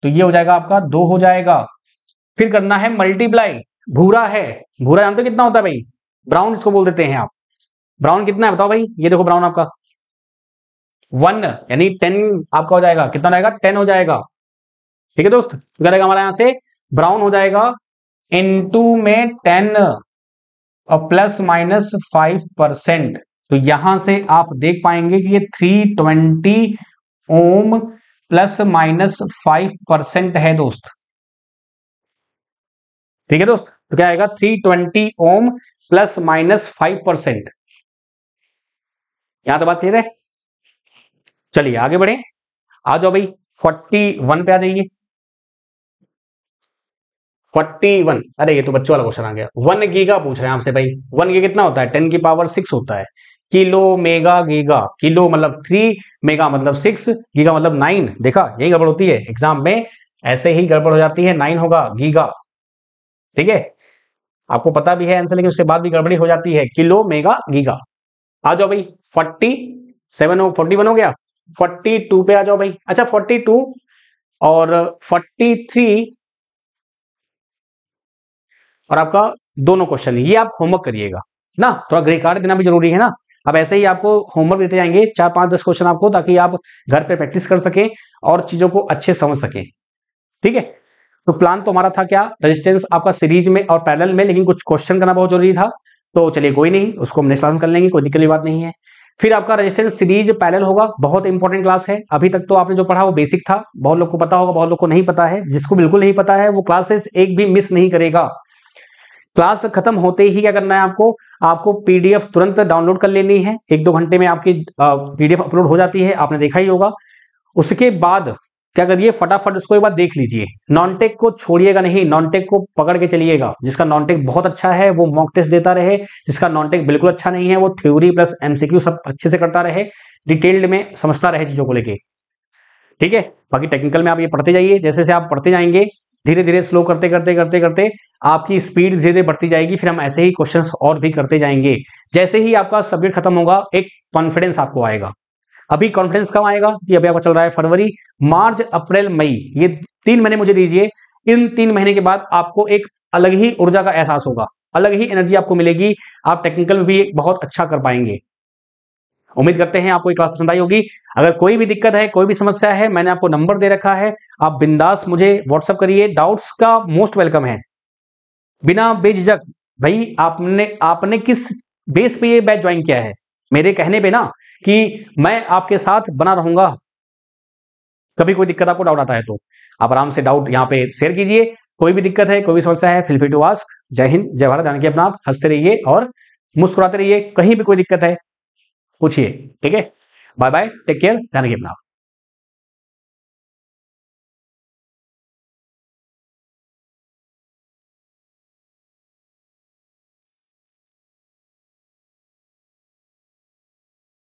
तो ये हो जाएगा आपका 2 हो जाएगा। फिर करना है मल्टीप्लाई, भूरा है, भूरा जानते हो कितना होता है भाई? ब्राउन इसको बोल देते हैं आप। ब्राउन कितना है बताओ भाई? ये देखो ब्राउन आपका 1, यानी 10 आपका हो जाएगा, कितना रहेगा? 10 हो जाएगा। ठीक है दोस्त, तो क्या रहेगा हमारा यहां से? ब्राउन हो जाएगा इनटू में 10 और प्लस माइनस 5%। तो यहां से आप देख पाएंगे कि ये 320 ओम प्लस माइनस 5% है दोस्त। ठीक है दोस्त, तो क्या आएगा? 320 ओम प्लस माइनस 5%। यहां तो बात क्लियर है। चलिए आगे बढ़े, आ जाओ भाई 41 पे आ जाइए। 41, अरे ये तो बच्चों वाला क्वेश्चन आ गया। 1 गीगा पूछ रहे हैं आपसे भाई। 1 गीगा कितना होता है? 10 की पावर 6 होता है। किलो मेगा गीगा, किलो मतलब 3, मेगा मतलब 6, गीगा मतलब 9। देखा, यही गड़बड़ होती है एग्जाम में, ऐसे ही गड़बड़ हो जाती है, 9 होगा गीगा। ठीक है, आपको पता भी है आंसर, लेकिन उसके बाद भी गड़बड़ी हो जाती है, किलो मेगा गीगा। आ जाओ भाई, 41 हो गया, 42 पे आ जाओ भाई। अच्छा 42 और 43 और आपका दोनों क्वेश्चन, ये आप होमवर्क करिएगा ना, थोड़ा ग्रे कार्ड देना भी जरूरी है ना। अब ऐसे ही आपको होमवर्क देते जाएंगे 4, 5, 10 क्वेश्चन आपको, ताकि आप घर पे प्रैक्टिस कर सकें और चीजों को अच्छे समझ सकें। ठीक है, तो प्लान तो हमारा था क्या, रेजिस्टेंस आपका सीरीज में और पैरेलल में, लेकिन कुछ क्वेश्चन करना बहुत जरूरी था, तो चलिए कोई नहीं, उसको हम नेक्स्ट क्लास में कर लेंगे, कोई दिक्कत की बात नहीं है। फिर आपका रेजिस्टेंस सीरीज पैरेलल होगा, बहुत इंपॉर्टेंट क्लास है। अभी तक तो आपने जो पढ़ा वो बेसिक था, बहुत लोग को पता होगा, बहुत लोग को नहीं पता है। जिसको बिल्कुल नहीं पता है वो क्लासेस एक भी मिस नहीं करेगा। क्लास खत्म होते ही क्या करना है आपको, आपको पीडीएफ तुरंत डाउनलोड कर लेनी है, 1-2 घंटे में आपकी पीडीएफ अपलोड हो जाती है, आपने देखा ही होगा। उसके बाद क्या करिए, फटाफट उसको एक बार देख लीजिए, नॉन टेक को छोड़िएगा नहीं, नॉन टेक को पकड़ के चलिएगा। जिसका नॉन टेक बहुत अच्छा है वो मॉक टेस्ट देता रहे, जिसका नॉन टेक बिल्कुल अच्छा नहीं है वो थ्योरी प्लस एमसीक्यू सब अच्छे से करता रहे, डिटेल्ड में समझता रहे चीजों को लेके। ठीक है, बाकी टेक्निकल में आप ये पढ़ते जाइए, जैसे जैसे आप पढ़ते जाएंगे, धीरे धीरे स्लो करते करते करते करते आपकी स्पीड धीरे धीरे बढ़ती जाएगी, फिर हम ऐसे ही क्वेश्चंस और भी करते जाएंगे। जैसे ही आपका सब्जेक्ट खत्म होगा, एक कॉन्फिडेंस आपको आएगा। अभी कॉन्फिडेंस कब आएगा कि अभी आपका चल रहा है फरवरी, मार्च, अप्रैल, मई, ये 3 महीने मुझे दीजिए। इन 3 महीने के बाद आपको एक अलग ही ऊर्जा का एहसास होगा, अलग ही एनर्जी आपको मिलेगी, आप टेक्निकल में भी बहुत अच्छा कर पाएंगे। उम्मीद करते हैं आपको ये क्लास पसंद आई होगी। अगर कोई भी दिक्कत है, कोई भी समस्या है, मैंने आपको नंबर दे रखा है, आप बिंदास मुझे व्हाट्सअप करिए, डाउट्स का मोस्ट वेलकम है, बिना बेझिझक। भाई आपने आपने किस बेस पे ये बैच ज्वाइन किया है, मेरे कहने पे ना, कि मैं आपके साथ बना रहूंगा। कभी कोई दिक्कत आपको डाउट आता है तो आप आराम से डाउट यहाँ पे शेयर कीजिए। कोई भी दिक्कत है, कोई भी समस्या है, फील फ्री टू आस्क। जय हिंद, जय भारत, जानकी अपना आप, हंसते रहिए और मुस्कुराते रहिए। कहीं भी कोई दिक्कत है पूछिए। ठीक है, बाय बाय, टेक केयर, जानकी अपना आप।